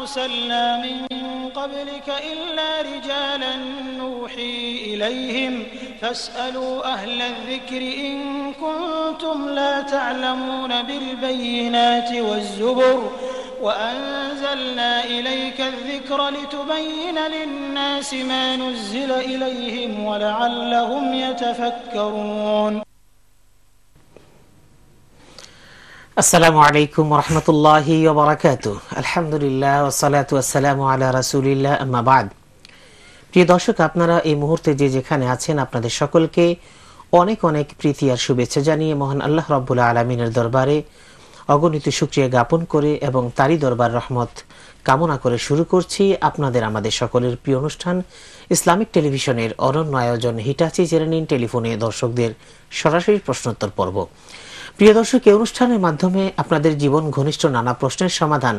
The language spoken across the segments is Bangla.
أرسلنا من قبلك إلا رجالا نوحي إليهم فاسألوا أهل الذكر إن كنتم لا تعلمون بالبينات والزبر وأنزلنا إليك الذكر لتبين للناس ما نزل إليهم ولعلهم يتفكرون. আসসালামু আলাইকুম ওয়া রাহমাতুল্লাহি ওয়া বারাকাতুহু। আলহামদুলিল্লাহ ওয়া সালাতু ওয়া সালামু আলা রাসূলিল্লাহ, আম্মা বাদ। প্রিয় দর্শক, আপনারা এই মুহূর্তে যে যেখানে আছেন, আপনাদের সকলকে অনেক অনেক প্রীতি আর শুভেচ্ছা জানিয়ে মহান আল্লাহ রাব্বুল আলামিনের দরবারে অগণিত শুকরিয়া জ্ঞাপন করে এবং তারই দরবার রহমত কামনা করে শুরু করছি আপনাদের আমাদের সকলের প্রিয় অনুষ্ঠান ইসলামিক টেলিভিশনের অনন্য আয়োজন হিটাচি জেনে টেলিফোনে দর্শকদের সরাসরি প্রশ্নোত্তর পর্ব। প্রিয় দর্শক, এই অনুষ্ঠানের মাধ্যমে আপনাদের জীবন ঘনিষ্ঠ নানা প্রশ্নের সমাধান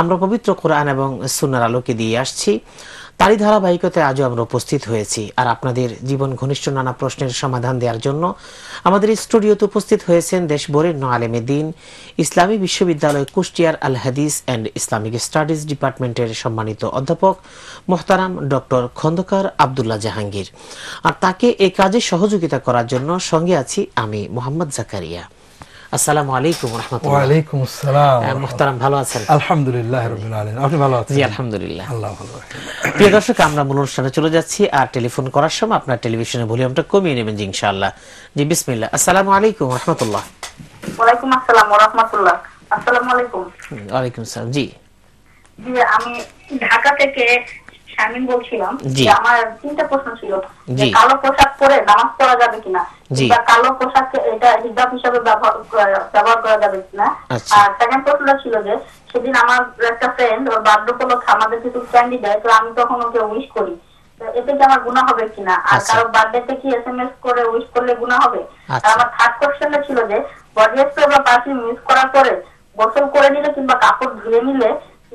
আমরা পবিত্র কোরআন এবং সুন্নাহর আলোকে দিয়ে আসছি। তারই ধারাবাহিকতায় আজও আমরা উপস্থিত হয়েছি। আর আপনাদের জীবন ঘনিষ্ঠ নানা প্রশ্নের সমাধান দেওয়ার জন্য আমাদের এই স্টুডিওতে উপস্থিত হয়েছেন দেশ বরেণ্য আলেমে দ্বীন, ইসলামী বিশ্ববিদ্যালয় কুষ্টিয়ার আল হাদিস অ্যান্ড ইসলামিক স্টাডিজ ডিপার্টমেন্টের সম্মানিত অধ্যাপক মোহতারাম ডক্টর খন্দকার আব্দুল্লাহ জাহাঙ্গীর। আর তাকে এই কাজে সহযোগিতা করার জন্য সঙ্গে আছি আমি মোহাম্মদ জাকারিয়া। আসসালামু আলাইকুম ওয়া রাহমাতুল্লাহ। ওয়া আলাইকুম আসসালাম। মোহতারাম, ভালো আছেন? আলহামদুলিল্লাহ রাব্বিল আলামিন। আপনি ভালো আছেন? জি আলহামদুলিল্লাহ। আল্লাহ ভালো রাখেন। প্রিয় দর্শক, আমরা মূল অনুষ্ঠানে চলে যাচ্ছি। আর টেলিফোন করার সময় আপনার টেলিভিশনের ভলিউমটা কমিয়ে নেবেন জি ইনশাআল্লাহ। জি বিসমিল্লাহ। আসসালামু আলাইকুম ওয়া রাহমাতুল্লাহ। ওয়া আলাইকুম আসসালাম ওয়া রাহমাতুল্লাহ। আসসালামু আলাইকুম। ওয়া আলাইকুম আসসালাম। জি জি, আমি ঢাকা থেকে শামিম বলছিলাম। আমার তিনটা প্রশ্ন ছিল। কালো পোশাক পরে নামাজ পড়া যাবে কিনা, বা কালো পোশাককে এটা হিজাব হিসেবে ব্যবহার করা যাবে কিনা। আর সেকেন্ড প্রশ্নটা ছিল যে সেদিন আমার একটা ফ্রেন্ড ওর বার্থডে উপলক্ষে আমাদের কিছু ক্যান্ডি দেয়, তো আমি তখন ওকে উইশ করি, এতে কি আমার গুনাহ হবে কিনা, আর কারো বার্থডেতে কি এসএমএস করে উইশ করলে গুনাহ হবে। আর আমার থার্ড কোশ্চেনটা ছিল যে বডি স্প্রে বা পারফিউম ইউজ করার পরে গোসল করে নিলে কিংবা কাপড় ধুয়ে নিলে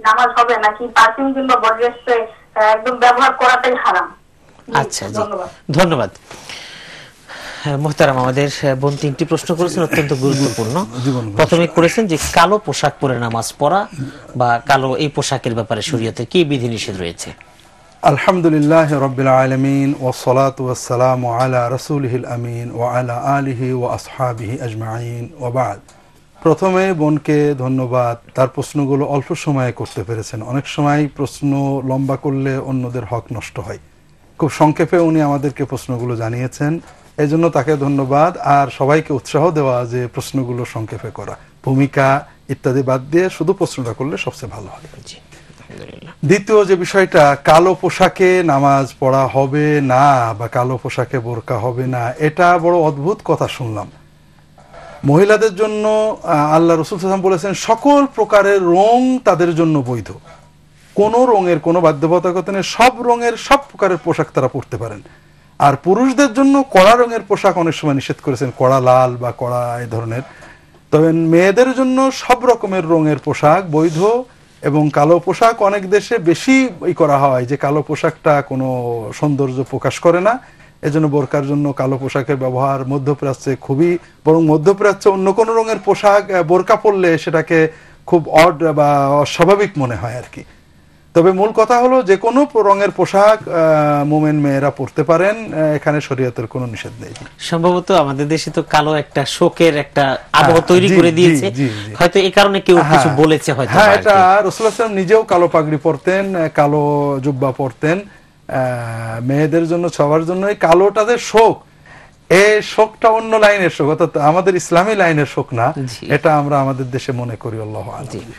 নামাজ হবে, নাকি পারফিউম কিংবা বডি স্প্রে একদম ব্যবহার করাটাই হারাম? আচ্ছা, জি ধন্যবাদ। মোহতারাম, আমাদের বোন তিনটি প্রশ্ন করেছেন, অত্যন্ত গুরুত্বপূর্ণ। প্রথমে করেছেন যে কালো পোশাক পরে নামাজ পড়া বা কালো এই পোশাকের ব্যাপারে শরীয়তে কি বিধিনিষেধ রয়েছে। আলহামদুলিল্লাহ রাব্বিল আলামিন ওয়াস সালাতু ওয়াস সালামু আলা রাসূলিহিল আমিন ওয়া আলা আলিহি ওয়া আসহাবিহি আজমাইন ওয়া বা'দ। প্রথমে বোনকে ধন্যবাদ, তার প্রশ্নগুলো অল্প সময়ে করতে পেরেছেন। অনেক সময় প্রশ্ন লম্বা করলে অন্যদের হক নষ্ট হয়। খুব সংক্ষেপে উনি আমাদেরকে প্রশ্নগুলো জানিয়েছেন, এই জন্য তাকে ধন্যবাদ। আর সবাইকে উৎসাহ দেওয়া যে প্রশ্নগুলো সংক্ষেপে করা, ভূমিকা ইত্যাদি বাদ দিয়ে শুধু প্রশ্নটা করলে সবচেয়ে ভালো হয়। দ্বিতীয় যে বিষয়টা, কালো পোশাকে নামাজ পড়া হবে না বা কালো পোশাকে বোরকা হবে না, এটা বড় অদ্ভুত কথা শুনলাম। মহিলাদের জন্য আল্লাহ রাসূল সাল্লাল্লাহু আলাইহি ওয়াসাল্লাম বলেছেন সকল প্রকারের রং তাদের জন্য বৈধ, কোন রঙের কোনো বাধ্যবাধকতা নেই, সব রঙের সব প্রকারের পোশাক তারা পরতে পারেন। আর পুরুষদের জন্য কড়া রঙের পোশাক অনেক সময় নিষেধ করেছেন, কড়া লাল বা কড়া এই ধরনের। তবে মেয়েদের জন্য সব রকমের রঙের পোশাক বৈধ। এবং কালো পোশাক অনেক দেশে বেশি করা হয় যে কালো পোশাকটা কোনো সৌন্দর্য প্রকাশ করে না, এজন্য বোরকার জন্য কালো পোশাকের ব্যবহার মধ্যপ্রাচ্যে খুবই, বরং মধ্যপ্রাচ্যে অন্য কোনো রঙের পোশাক বোরকা পরলে সেটাকে খুব অড বা অস্বাভাবিক মনে হয় আর কি। তবে মূল কথা হলো যে কোনো রঙের পোশাক মুমিন মেয়েরা পরতে পারেন, এখানে শরীয়তের কোনো নিষেধ নেই। সম্ভবত আমাদের দেশে তো কালো একটা শোকের একটা আবহাওয়া তৈরি করে দিয়েছে, হয়তো এই কারণে কেউ কিছু বলেছে হয়তো। হ্যাঁ, এটা রাসূলুল্লাহ সাল্লাল্লাহু আলাইহি ওয়াসাল্লাম নিজেও কালো পাগড়ি পরতেন, কালো জুব্বা পরতেন। মেয়েদের জন্য সবার জন্যই কালোটাদের শোক, এই শোকটা অন্য লাইনের শোক, অর্থাৎ আমাদের ইসলামী লাইনের শোক না, এটা আমরা আমাদের দেশে মনে করি। আল্লাহু আ'লাম।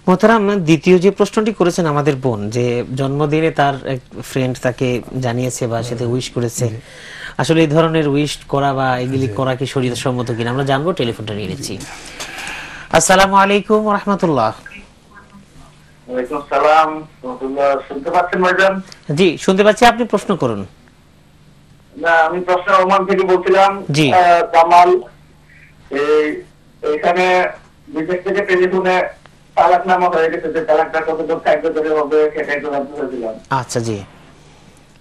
মোহতারাম, দ্বিতীয় যে প্রশ্নটি করেছেন আমাদের বোন, যে জন্মদিনে তার এক ফ্রেন্ড তাকে জানিয়েছে বা সাথে উইশ করেছে, আসলে এই ধরনের উইশ করা বা এগুলি করা কি শরীয়ত সম্মত কিনা আমরা জানবো। টেলিফোনটা নিয়ে নিচ্ছি। আসসালামু আলাইকুম ওয়া রাহমাতুল্লাহ। ওয়ালাইকুম আসসালাম ওয়া রাহমাতুল্লাহ। শুনতে পাচ্ছেন ভাইজান? জি শুনতে পাচ্ছি, আপনি প্রশ্ন করুন। না, আমি প্রশ্ন ওমান থেকে বলছিলাম। জি জামাল, এখানে বিদেশ থেকে টেলিফোনে তালাকনামা হয়ে গেছে, যে তালাকটা কতটুকু কার্যকরী হবে সেটাই তো জানতে চাইছিলাম। আচ্ছা, জি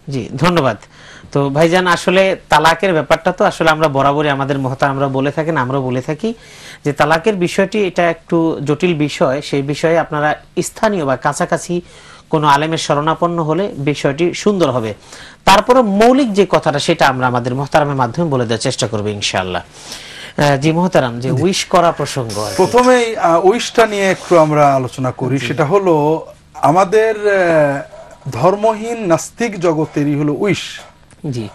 জি ধন্যবাদ। তো ভাইজান আসলে তালাকের ব্যাপারটা তো আসলে আমরা বরাবরই আমাদের মুহতারামরা বলে থাকেন, আমরা বলে থাকি যে তালাকের বিষয়টি এটা একটু জটিল বিষয়। সেই বিষয়ে আপনারা স্থানীয় বা কাছাকাছি কোনো আলেমের শরণাপন্ন হলে বিষয়টি সুন্দর হবে। তারপরে মৌলিক যে কথাটা সেটা আমরা আমাদের মুহতারামের মাধ্যমে বলে দেওয়ার চেষ্টা করবো ইনশাআল্লাহ। জি মুহতারাম, যে উইশ করা প্রসঙ্গ, প্রথমেই উইশটা নিয়ে একটু আমরা আলোচনা করি। সেটা হলো আমাদের ধর্মহীন নাস্তিক জগতেরই হলো উইশ। জি,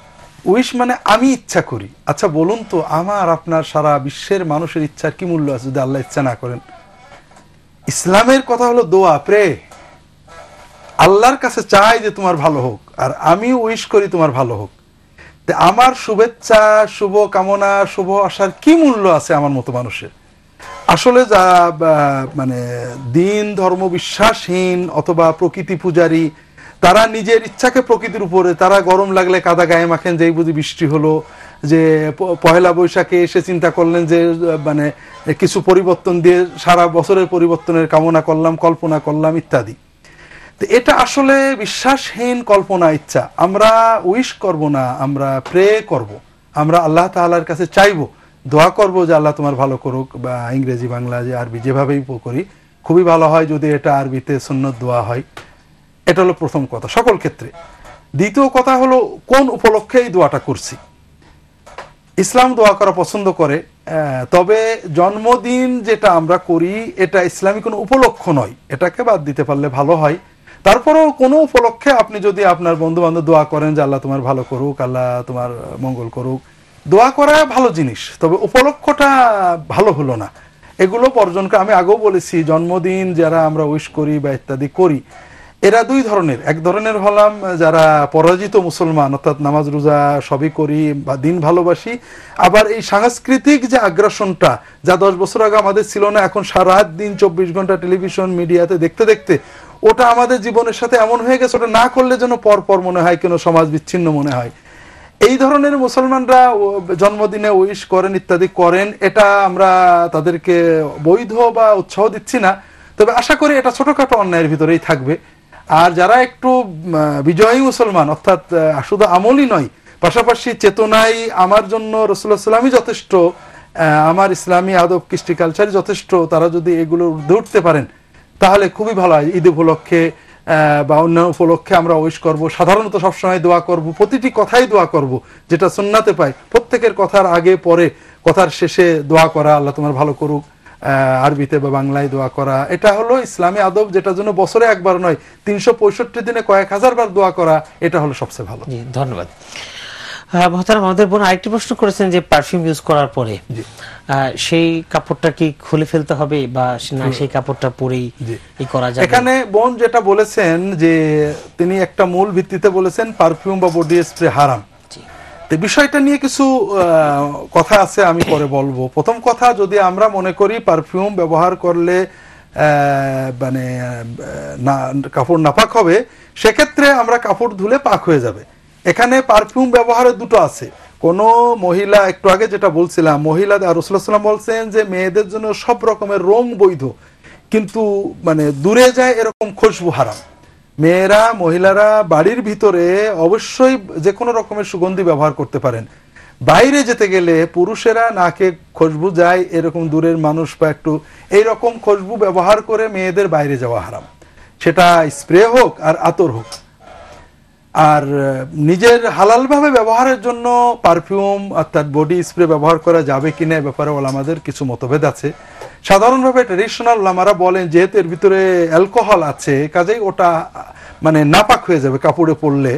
উইশ মানে আমি ইচ্ছা করি। আচ্ছা বলুন তো, আমার আপনার সারা বিশ্বের মানুষের ইচ্ছার কি মূল্য আছে যদি আল্লাহ ইচ্ছা না করেন? ইসলামের কথা হলো দোয়া, প্রে, আল্লাহর কাছে চাই যে তোমার ভালো হোক, আর আমি উইশ করি তোমার ভালো হোক। আমার শুভেচ্ছা, শুভ কামনা, শুভ আশার কি মূল্য আছে আমার মতো মানুষের? আসলে যা মানে দিন ধর্ম বিশ্বাসহীন অথবা প্রকৃতি পূজারী, তারা নিজের ইচ্ছাকে প্রকৃতির উপরে, তারা গরম লাগলে কাদা গায়ে মাখেন যে এই বুঝি বৃষ্টি হলো, যে পহেলা বৈশাখে এসে চিন্তা করলেন যে মানে কিছু পরিবর্তন দিয়ে সারা বছরের পরিবর্তনের কামনা করলাম, কল্পনা করলাম ইত্যাদি। এটা আসলে বিশ্বাসহীন কল্পনা, ইচ্ছা। আমরা উইশ করব না, আমরা প্রে করব, আমরা আল্লাহ তাআলার কাছে চাইবো, দোয়া করব যে আল্লাহ তোমার ভালো করুক, বা ইংরেজি বাংলা যে আরবি যেভাবেই করি খুবই ভালো হয় যদি এটা আরবিতে সুন্নত দোয়া হয়। এটা হলো প্রথম কথা সকল ক্ষেত্রে। দ্বিতীয় কথা হলো কোন উপলক্ষে এই দোয়াটা করছি। ইসলাম দোয়া করা পছন্দ করে, তবে জন্মদিন যেটা আমরা করি এটা ইসলামী কোনো উপলক্ষ নয়, এটাকে বাদ দিতে পারলে ভালো হয়। তারপরেও কোনো উপলক্ষে আপনি যদি আপনার বন্ধু বান্ধব দোয়া করেন যে আল্লাহ তোমার ভালো করুক, আল্লাহ তোমার মঙ্গল করুক, দোয়া করা ভালো জিনিস, তবে উপলক্ষটা ভালো হলো না। এগুলো বর্জনকে আমি আগেও বলেছি, জন্মদিন যারা আমরা উইশ করি বা ইত্যাদি করি, এরা দুই ধরনের। এক ধরনের হলাম যারা পরাজিত মুসলমান, অর্থাৎ নামাজ রোজা সবই করি বা দিন ভালোবাসি, আবার এই সাংস্কৃতিক যে আগ্রাসনটা যা 10 বছর আগে আমাদের ছিল না, এখন সারা দিন 24 ঘন্টা টেলিভিশন মিডিয়াতে দেখতে দেখতে ওটা আমাদের জীবনের সাথে এমন হয়ে গেছে, ওটা না করলে যেন পর মনে হয়, কেন সমাজ বিচ্ছিন্ন মনে হয়। এই ধরনের মুসলমানরা জন্মদিনে উইশ করেন ইত্যাদি করেন, এটা আমরা তাদেরকে বৈধ বা উৎসাহ দিচ্ছি না, তবে আশা করি এটা ছোটখাটো অন্যায়ের ভিতরেই থাকবে। আর যারা একটু বিজয়ী মুসলমান, অর্থাৎ শুধু আমলই নয়, পাশাপাশি চেতনায় আমার জন্য রাসূলুল্লাহ সাল্লাল্লাহু আলাইহি ওয়াসাল্লাম যথেষ্ট, আমার ইসলামী আদব কৃষ্টি কালচারই যথেষ্ট, তারা যদি এগুলো ঊর্ধ্বে উঠতে পারেন তাহলে খুবই ভালো হয়। ঈদ উপলক্ষে বা অন্য উপলক্ষে আমরা উইশ করব, সাধারণত সবসময় দোয়া করব, প্রতিটি কথাই দোয়া করব যেটা সুন্নাতে পাই, প্রত্যেকের কথার আগে পরে কথার শেষে দোয়া করা, আল্লাহ তোমার ভালো করুক, আরবিতে বা বাংলায় দোয়া করা। এটা হলো ইসলামী আদব, যেটার জন্য বছরে একবার নয় 365 দিনে কয়েক হাজার বার দোয়া করা, এটা হলো সবচেয়ে ভালো। ধন্যবাদ। মহতারাম, আমাদের বোন আরেকটি প্রশ্ন করেছেন যে পারফিউম ইউজ করার পরে সেই কাপড়টা কি খুলে ফেলতে হবে বা না সেই কাপড়টা পরেই করা যাবে? এখানে বোন যেটা বলেছেন যে তিনি একটা মূল ভিত্তিতে বলেছেন পারফিউম বা বডি স্প্রে হারাম। বিষয়টা নিয়ে কিছু কথা আছে, আমি পরে বলবো। প্রথম কথা, যদি আমরা মনে করি পারফিউম ব্যবহার করলে মানে কাপড় নাপাক হবে, সেক্ষেত্রে আমরা কাপড় ধুলে পাক হয়ে যাবে। এখানে পারফিউম ব্যবহারের দুটো আছে। কোন মহিলা, একটু আগে যেটা বলছিলাম, মহিলাদের রাসূলুল্লাহ সাল্লাল্লাহু আলাইহি ওয়াসাল্লাম বলছেন যে মেয়েদের জন্য সব রকমের রং বৈধ, কিন্তু মানে দূরে যায় এরকম খুশবু হারাম। মেয়েরা, মহিলারা বাড়ির ভিতরে অবশ্যই যে কোনো রকমের সুগন্ধি ব্যবহার করতে পারেন। বাইরে যেতে গেলে পুরুষেরা নাকে খুশবু যায় এরকম দূরের মানুষ বা একটু এইরকম খুশবু ব্যবহার করে মেয়েদের বাইরে যাওয়া হারাম, সেটা স্প্রে হোক আর আতর হোক। আর নিজের হালালভাবে ব্যবহারের জন্য পারফিউম অর্থাৎ বডি স্প্রে ব্যবহার করা যাবে কিনা এ ব্যাপারে ওলামাদের কিছু মতভেদ আছে। সাধারণভাবে ট্রেডিশনাল ওলামারা বলেন যেহেতু এর ভিতরে অ্যালকোহল আছে, কাজেই ওটা মানে নাপাক হয়ে যাবে কাপড়ে পরলে,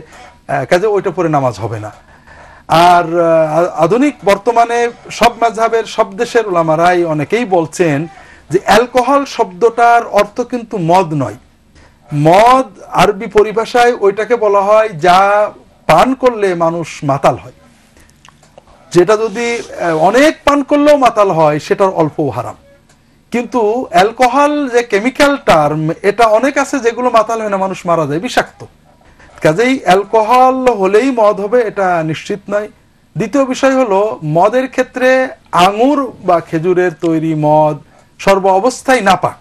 কাজে ওইটা পরে নামাজ হবে না। আর আধুনিক বর্তমানে সব মাযহাবের সব দেশের ওলামারাই অনেকেই বলছেন যে অ্যালকোহল শব্দটার অর্থ কিন্তু মদ নয়। মদ আরবি পরিভাষায় ওইটাকে বলা হয় যা পান করলে মানুষ মাতাল হয়। যেটা যদি অনেক পান করলেও মাতাল হয় সেটার অল্প হারাম। কিন্তু অ্যালকোহল যে কেমিক্যাল টার্ম, এটা অনেক আছে যেগুলো মাতাল হয় না, মানুষ মারা যায়, বিষাক্ত। কাজেই অ্যালকোহল হলেই মদ হবে এটা নিশ্চিত নয়। দ্বিতীয় বিষয় হলো মদের ক্ষেত্রে আঙুর বা খেজুরের তৈরি মদ সর্ব অবস্থায় নাপাক।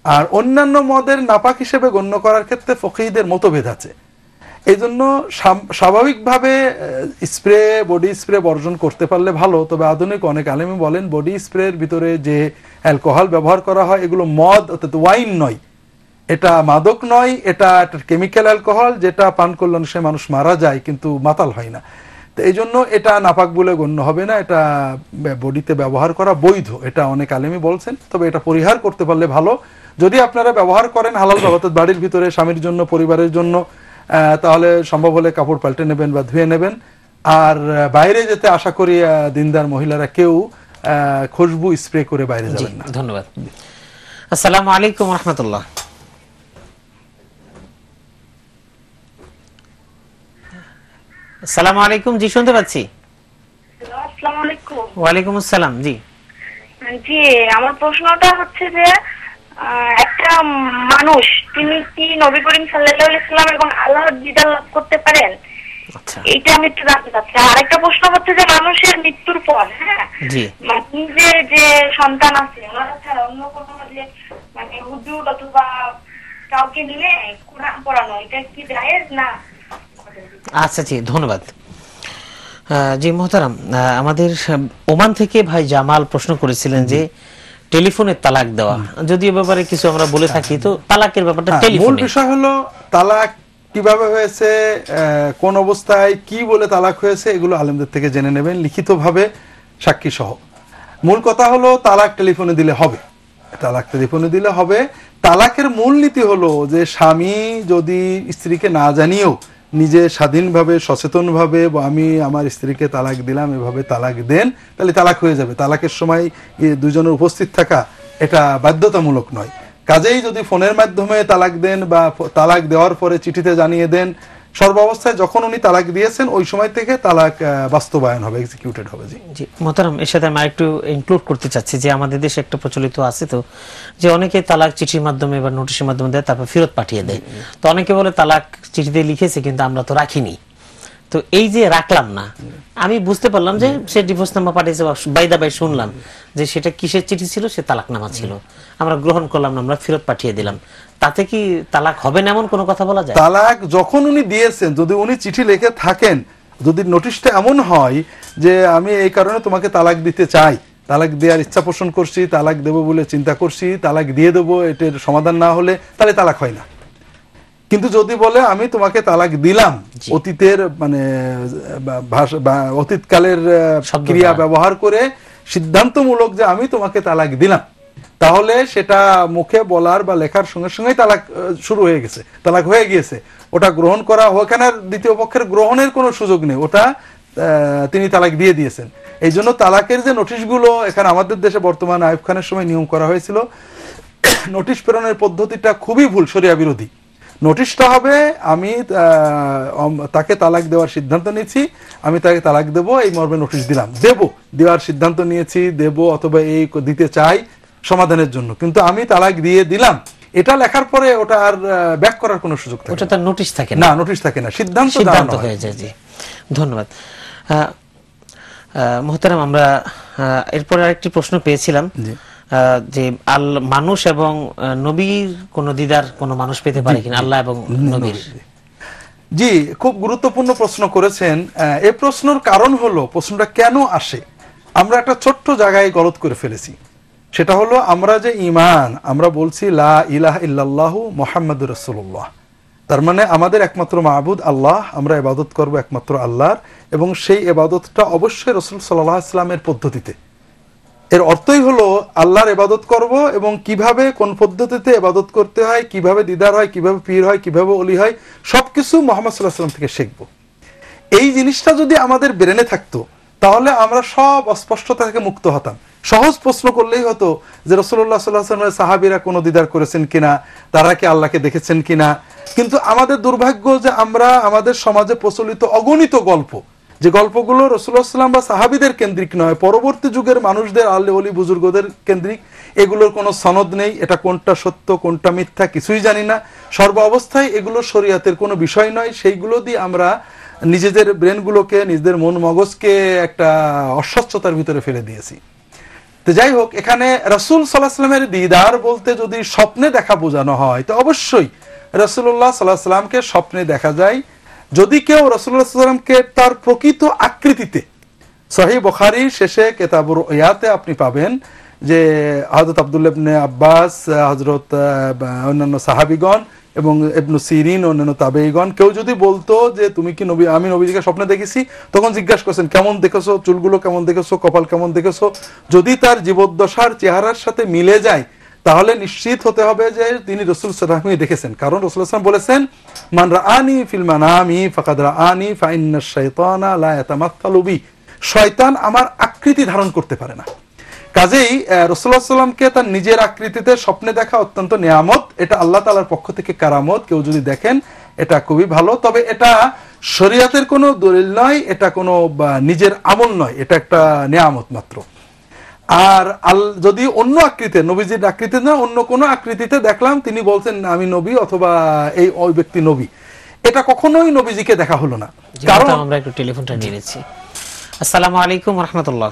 আর অন্যান্য মদের নাপাক হিসেবে গণ্য করার ক্ষেত্রে ফকীহদের মতভেদ আছে। এই জন্য স্বাভাবিকভাবে স্প্রে, বডি স্প্রে বর্জন করতে পারলে ভালো। তবে আধুনিক অনেক আলেমী বলেন বডি স্প্রের ভিতরে যে অ্যালকোহল ব্যবহার করা হয় এগুলো মদ অর্থাৎ ওয়াইন নয়, এটা মাদক নয়, এটা একটা কেমিক্যাল অ্যালকোহল যেটা পান করলে সে মানুষ মারা যায় কিন্তু মাতাল হয় না। তো এই জন্য এটা নাপাক বলে গণ্য হবে না, এটা বডিতে ব্যবহার করা বৈধ, এটা অনেক আলেমী বলছেন। তবে এটা পরিহার করতে পারলে ভালো। যদি আপনারা ব্যবহার করেন হালাল ভাবে বাড়ির ভিতরে স্বামীর জন্য, পরিবারের জন্য, তাহলে সম্ভব হলে কাপড় পাল্টে নেবেন বা ধুয়ে নেবেন। আর বাইরে যেতে আশা করি দিনদার মহিলারা কেউ খুশবু স্প্রে করে বাইরে যাবেন না। ধন্যবাদ। আসসালামু আলাইকুম ওয়া রাহমাতুল্লাহ। আসসালামু আলাইকুম, জি শুনতে পাচ্ছি। আসসালামু আলাইকুম। ওয়া আলাইকুম আসসালাম। জি জি, আমার প্রশ্নটা হচ্ছে যে একটা মানুষ তিনি কি নবী করিম সাল্লাল্লাহু আলাইহি ওয়াসাল্লাম এবং আল্লাহর দিদার লাভ করতে পারেন? আচ্ছা, এইটা আমি একটু জানতে চাচ্ছি। আরেকটা প্রশ্ন হচ্ছে যে মানুষের মৃত্যুর পর জি নিজের যে সন্তান আছে ওনারা ছাড়া অন্য কোনো যে মানে হুজুর অথবা কাউকে নিয়ে কোরআন পড়ানো, এটা কি জায়েজ না? আচ্ছা জি, ধন্যবাদ। জি মোহতারাম, আমাদের ওমান থেকে ভাই জামাল প্রশ্ন করেছিলেন যে টেলিফোনে তালাক দেওয়া, যদিও ব্যাপারে কিছু আমরা বলে থাকি, তো তালাকের ব্যাপারটা মূল বিষয় হলো তালাক কিভাবে হয়েছে, কোন অবস্থায় কি বলে তালাক হয়েছে, এগুলো আলেমদের থেকে জেনে নেবেন লিখিতভাবে সাক্ষী সহ। মূল কথা হলো তালাক টেলিফোনে দিলে হবে, তালাক টেলিফোনে দিলে হবে। তালাকের মূল নীতি হলো যে স্বামী যদি স্ত্রীকে না জানিয়েও নিজে স্বাধীনভাবে সচেতনভাবে আমি আমার স্ত্রীকে তালাক দিলাম এভাবে তালাক দেন, তাহলে তালাক হয়ে যাবে। তালাকের সময় দুজনের উপস্থিত থাকা এটা বাধ্যতামূলক নয়। কাজেই যদি ফোনের মাধ্যমে তালাক দেন বা তালাক দেওয়ার পরে চিঠিতে জানিয়ে দেন, সর্বাবস্থায় যখন উনি তালাক দিয়েছেন ওই সময় থেকে তালাক বাস্তবায়ন হবে, এক্সিকিউটেড হবে। জি মোহতারাম, এর সাথে আমি একটু ইনক্লুড করতে চাচ্ছি যে আমাদের দেশে একটা প্রচলিত আছে তো যে অনেকে তালাক চিঠির মাধ্যমে বা নোটিশের মাধ্যমে দেয়, তারপর ফেরত পাঠিয়ে দেয়। তো অনেকে বলে তালাক চিঠিতে লিখেছে কিন্তু আমরা তো রাখিনি। তো এই যে রাখলাম না, আমি বুঝতে পারলাম যে সে ডিভোর্সনামা পাঠিয়েছে, বাইদা বাই শুনলাম যে সেটা কিসের চিঠি ছিল, সে তালাকনামা ছিল, আমরা গ্রহণ করলাম না, আমরা ফেরত পাঠিয়ে দিলাম। তাতে কি তালাক হবে না এমন কোনো কথা বলা যায়? তালাক যখন উনি দিয়েছেন, যদি উনি চিঠি লিখে থাকেন, যদি নোটিশটা এমন হয় যে আমি এই কারণে তোমাকে তালাক দিতে চাই, তালাক দেওয়ার ইচ্ছা পোষণ করছি, তালাক দেবো বলে চিন্তা করছি, তালাক দিয়ে দেবো, এটার সমাধান না হলে তাহলে তালাক হয় না। কিন্তু যদি বলে আমি তোমাকে তালাক দিলাম, অতীতের মানে অতীতকালের ক্রিয়া ব্যবহার করে সিদ্ধান্তমূলক যে আমি তোমাকে তালাক দিলাম, তাহলে সেটা মুখে বলার বা লেখার সঙ্গে সঙ্গে তালাক শুরু হয়ে গেছে, তালাক হয়ে গিয়েছে। ওটা গ্রহণ করা, ওখানে দ্বিতীয় পক্ষের গ্রহণের কোনো সুযোগ নেই, ওটা তিনি তালাক দিয়ে দিয়েছেন। এই জন্য তালাকের যে নোটিশগুলো এখানে আমাদের দেশে বর্তমান আইয়ুব খানের সময় নিয়ম করা হয়েছিল, নোটিশ প্রেরণের পদ্ধতিটা খুবই ভুল, শরিয়া বিরোধী। নোটিশটা হবে আমি তাকে তালাক দেওয়ার সিদ্ধান্ত নিয়েছি, আমি তাকে তালাক দেব এই মর্মে নোটিশ দিলাম, দেওয়ার সিদ্ধান্ত নিয়েছি, দেব অথবা এই দিতে চাই সমাধানের জন্য, কিন্তু আমি তালাক দিয়ে দিলাম, এটা লেখার পরে ওটা আর ব্যাক করার কোনো সুযোগ থাকে না, ওটা তার নোটিশ থাকে না, নোটিশ থাকে না, সিদ্ধান্ত হয়ে যায়। জি ধন্যবাদ মোহতারাম। আমরা এরপরে আরেকটি প্রশ্ন পেয়েছিলাম যে মানুষ এবং নবীর কোন দিদার কোন মানুষ পেতে পারে কিনা, আল্লাহ এবং নবীর? জি, খুব গুরুত্বপূর্ণ প্রশ্ন করেছেন। এই প্রশ্নের কারণ হলো, প্রশ্নটা কেন আসে, আমরা একটা ছোট্ট জায়গায় গলত করে ফেলেছি। সেটা হলো আমরা যে ঈমান, আমরা বলছি লা ইলাহা ইল্লাল্লাহু মুহাম্মাদুর রাসূলুল্লাহ, তার মানে আমাদের একমাত্র মাবুদ আল্লাহ, আমরা ইবাদত করব একমাত্র আল্লাহর, এবং সেই ইবাদতটা অবশ্যই রাসূল সাল্লাল্লাহু আলাইহি ওয়াসাল্লামের পদ্ধতিতে। এর অর্থই হলো আল্লাহর ইবাদত করব এবং কিভাবে কোন পদ্ধতিতে ইবাদত করতে হয়, কিভাবে দিদার হয়, কিভাবে পীর হয়, কিভাবে ওলি হয়, সবকিছু মুহাম্মদ সাল্লাল্লাহু আলাইহি ওয়াসাল্লাম থেকে শিখব। এই জিনিসটা যদি আমাদের ব্রেনে থাকতো তাহলে আমরা সব অস্পষ্টতা থেকে মুক্ত হতাম। সহজ প্রশ্ন করলেই হতো যে রাসূলুল্লাহ সাল্লাল্লাহু আলাইহি ওয়াসাল্লামের সাহাবীরা কোনো দিদার করেছেন কিনা, তারা কি আল্লাহকে দেখেছেন কিনা। কিন্তু আমাদের দুর্ভাগ্য যে আমরা আমাদের সমাজে প্রচলিত অগণিত গল্প, যে গল্পগুলো রাসূলুল্লাহ সাল্লাল্লাহু আলাইহি ওয়াসাল্লাম বা সাহাবীদের কেন্দ্রিক নয়, পরবর্তী যুগের মানুষদের আলে ওলি বুজুর্গদের কেন্দ্রিক, এগুলোর কোনো সনদ নেই, এটা কোনটা সত্য কোনটা মিথ্যা কিছুই জানি না। সর্ব অবস্থায় এগুলো শরীয়তের কোনো বিষয় নয়, সেইগুলো দিয়ে আমরা নিজেদের ব্রেনগুলোকে, নিজেদের মন মগজকে একটা অস্বচ্ছতার ভিতরে ফেলে দিয়েছি। তো যাই হোক, এখানে রাসূল সাল্লাল্লাহু আলাইহি ওয়াসাল্লামের দিদার বলতে যদি স্বপ্নে দেখা বোঝানো হয়, তো অবশ্যই রাসূলুল্লাহ সাল্লাল্লাহু আলাইহি ওয়াসাল্লামকে স্বপ্নে দেখা যায়, যদি কেউ রাসূলুল্লাহ সাল্লাল্লাহু আলাইহি ওয়াসাল্লামকে তার প্রকৃত আকৃতিতে, সহিহ বুখারী শেষে কিতাবুর রুয়াতে আপনি পাবেন যে হযরত আব্দুল্লাহ ইবনে আব্বাস, হযরত অন্যান্য সাহাবীগণ এবং ইবনে সিরিন ও অন্যান্য তাবেঈগণ কেউ যদি বলতো যে তুমি কি নবী, আমি নবীজিকে স্বপ্নে দেখেছি, তখন জিজ্ঞাসা করছেন কেমন দেখেছো, চুলগুলো কেমন দেখেছো, কপাল কেমন দেখেছো, যদি তার জীবদ্দশার চেহারার সাথে মিলে যায় তাহলে নিশ্চিত হতে হবে যে তিনি রাসূল সাল্লাল্লাহু আলাইহি ওয়াসাল্লাম দেখেছেন। কারণ রাসূল সাল্লাল্লাহু আলাইহি ওয়াসাল্লাম বলেছেন, মান রাআনি ফিল মানামি ফাকাদ রাআনি ফা ইন্নাশ শাইতানা লা ইয়াতামাত্তালু বি, শয়তান আমার আকৃতি ধারণ করতে পারে না। কাজেই রাসূলুল্লাহ সাল্লাল্লাহু আলাইহি ওয়াসাল্লামকে তার নিজের আকৃতিতে স্বপ্নে দেখা অত্যন্ত নিয়ামত, এটা আল্লাহ তাআলার পক্ষ থেকে কারামত। কেউ যদি দেখেন এটা খুবই ভালো, তবে এটা শরীয়তের কোনো দলিল নয়, এটা কোনো নিজের আমল নয়, এটা একটা নিয়ামত মাত্র। আর যদি অন্য আকৃতিতে, নবীজির আকৃতিতে না অন্য কোনো আকৃতিতে দেখলাম তিনি বলছেন আমি নবী অথবা এই ওই ব্যক্তি নবী, এটা কখনোই নবীজিকে দেখা হলো না। কারণ আমরা একটু টেলিফোনটা নিয়ে নিচ্ছি। আসসালামু আলাইকুম ওয়া রাহমাতুল্লাহ।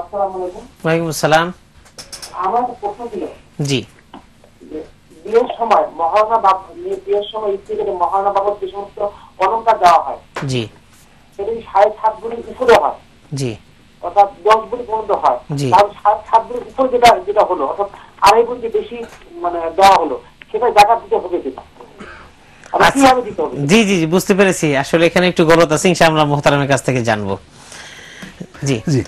আসসালামু আলাইকুম। ওয়া আলাইকুম আসসালাম। আমার প্রশ্ন ছিল, জি, বিয়ের সময় মহারণা বাবদ, বিয়ের সময় স্ত্রীকে মহারণা বাবদ যে সমস্ত অলংকার দেওয়া হয়, জি, সেটা 7.5 ভরির উপরে হয়, জি, অর্থাৎ 10 ভরি পর্যন্ত হয়, জি। তার 7 ভরির উপরে যেটা হলো, অর্থাৎ 2.5 ভরি যে বেশি মানে দেওয়া হলো, সেটা যাকাত দিতে হবে কিনা? জি জি জি বুঝতে পেরেছি। আসলে এখানে একটু গলত আছে, ইনশাআল্লাহ আমরা মুহতারামের কাছ থেকে জানবো। জি জি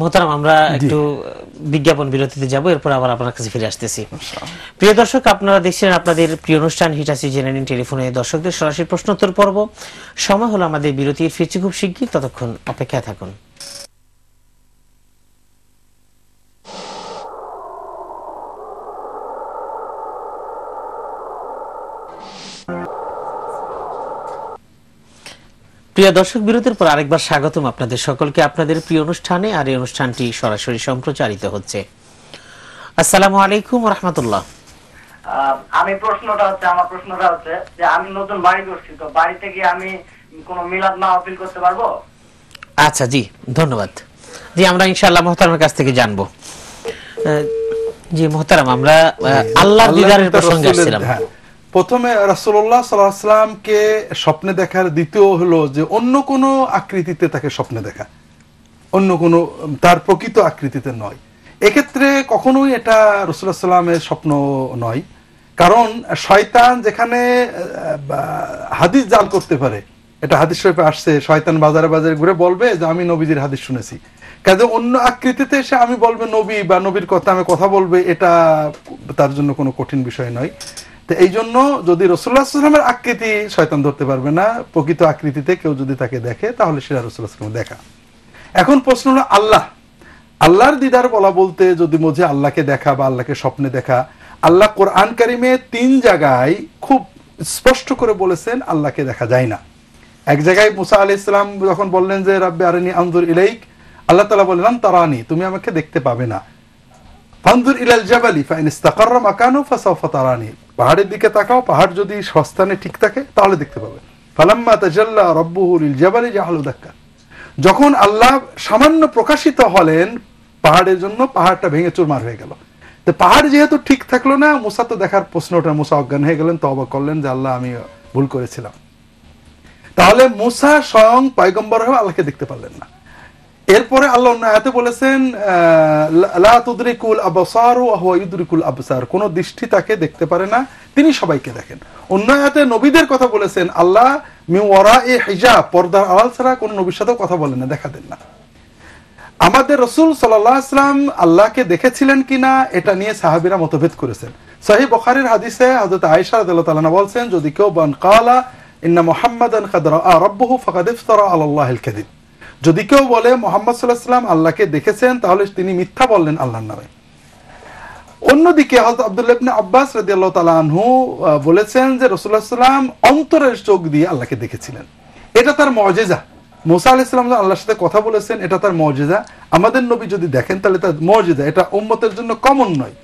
মুহতারাম, আমরা একটু বিজ্ঞাপন বিরতিতে যাব, এরপর আবার আপনার কাছে ফিরে আসতেছি। প্রিয় দর্শক, আপনারা দেখছেন আপনাদের প্রিয় অনুষ্ঠান হিটাসি জেনে নিন টেলিফোনে দর্শকদের সরাসরি প্রশ্নোত্তর পর্ব। সময় হলো আমাদের বিরতির, ফিরছি খুব শিগগির, ততক্ষণ অপেক্ষায় থাকুন। প্রিয় দর্শক, বিরতির পর আরেকবার স্বাগতম আপনাদের সকলকে আপনাদের প্রিয় অনুষ্ঠানে। আর এই অনুষ্ঠানটি সরাসরি সম্প্রচারিত হচ্ছে। আসসালামু আলাইকুম ওয়া রাহমাতুল্লাহ। আমার প্রশ্নটা হচ্ছে যে আমি নতুন বাড়ি করছি, তো বাড়িতে গিয়ে আমি কোন মিলাদ মাহফিল করতে পারবো? আচ্ছা, জি ধন্যবাদ। জি, আমরা ইনশাআল্লাহ মুহতারামের কাছ থেকে জানবো। জি মুহতারাম, আমরা আল্লাহর দিদারের প্রসঙ্গে আসছিলাম। প্রথমে রাসূলুল্লাহ সাল্লাল্লাহু আলাইহি ওয়াসাল্লামকে স্বপ্নে দেখার, দ্বিতীয় হলো যে অন্য কোনো আকৃতিতে তাকে স্বপ্নে দেখা, অন্য কোনো তার প্রকৃত আকৃতিতে নয়। এক্ষেত্রে কখনোই এটা রাসূলুল্লাহ সাল্লাল্লাহু আলাইহি ওয়াসাল্লামের স্বপ্ন নয়। কারণ শয়তান যেখানে হাদিস জাল করতে পারে, এটা হাদিস শরীফে আসছে, শয়তান বাজারে বাজারে ঘুরে বলবে যে আমি নবীজির হাদিস শুনেছি। কাজে অন্য আকৃতিতে এসে আমি বলবে নবী বা নবীর কথা আমি কথা বলবে, এটা তার জন্য কোনো কঠিন বিষয় নয়। তো এই জন্য যদি রাসূলুল্লাহ সাল্লাল্লাহু আলাইহি ওয়াসাল্লামের আকৃতি শয়তান ধরতে পারবে না, প্রকৃত আকৃতিতে কেউ যদি তাকে দেখে তাহলে সেটা রাসূলুল্লাহ সাল্লাল্লাহু আলাইহি ওয়াসাল্লাম দেখা। এখন প্রশ্ন হলো আল্লাহর দিদার বলা বলতে যদি বোঝে আল্লাহকে দেখা বা আল্লাহকে স্বপ্নে দেখা, আল্লাহ কোরআন কারিমে 3 জায়গায় খুব স্পষ্ট করে বলেছেন আল্লাহকে দেখা যায় না। এক জায়গায় মুসা আলাইহিস সালাম যখন বললেন যে রাব্বি আরিনি আনজুর ইলাইক, আল্লাহ তাআলা বললেন তারানি, তুমি আমাকে দেখতে পাবে না। ফানজুর ইলাল জাবালি ফাইন ইসতাকাররা মাকানু ফাসাওফা তারানি, পাহাড়ের দিকে তাকাও, পাহাড় যদি স্থানে ঠিক থাকে তাহলে দেখতে পাবে। ফালাম্মা তাজাল্লা রাব্বুহু লিল জাবালি জাআলু দাক্কা, যখন আল্লাহ সামান্য প্রকাশিত হলেন পাহাড়ের জন্য, পাহাড়টা ভেঙে চুরমার হয়ে গেল। তো পাহাড় যেহেতু ঠিক থাকলো না, মুসা তো দেখার প্রশ্নটা, মুসা অজ্ঞান হয়ে গেলেন, তওবা করলেন যে আল্লাহ আমি ভুল করেছিলাম। তাহলে মুসা স্বয়ং পয়গম্বর হয়ে আল্লাহকে দেখতে পারলেন না। এরপরে আল্লাহ অন্য আয়াতে বলেছেন লা তুদরিকুল আবসার ওয়া হুয়া ইউদরিকুল আবসার, কোন দৃষ্টি তাকে দেখতে পারে না, তিনি সবাইকে দেখেন। অন্য আয়াতে নবীদের কথা বলেছেন আল্লাহ মিন ওয়ারাই হিজাব, পর্দার আড়াল ছাড়া কোন নবীর সাথে কথা বলেন না, দেখা দেন না। আমাদের রাসূল সাল্লাল্লাহু আলাইহি ওয়াসাল্লাম আল্লাহকে দেখেছিলেন কিনা এটা নিয়ে সাহাবীরা মতভেদ করেছেন। সহিহ বুখারীর হাদিসে হযরত আয়েশা রাদিয়াল্লাহু তাআলা বলেন, যদি কেউ ক্বালা ইন্না মুহাম্মাদান কাদ রাআ রাব্বুহু ফাকাদ ইফতারা আলাল্লাহিল কাযিব, যদি কেউ বলে মুহাম্মদ সাল্লাল্লাহু আলাইহি ওয়াসাল্লাম আল্লাহকে দেখেছেন তাহলে তিনি মিথ্যা বললেন আল্লাহর নামে। অন্যদিকে হযরত আব্দুল্লাহ ইবনে আব্বাস রাদিয়াল্লাহু তাআলা আনহু বলেছেন যে রাসূলুল্লাহ সাল্লাল্লাহু আলাইহি ওয়াসাল্লাম অন্তরের চোখ দিয়ে আল্লাহকে দেখেছিলেন, এটা তার মুজিজা। মুসা আলাইহিস সালাম আল্লাহর সাথে কথা বলেছেন, এটা তার মুজিজা। আমাদের নবী যদি দেখেন তাহলে তার মুজিজা, এটা উম্মতের জন্য কমন নয়।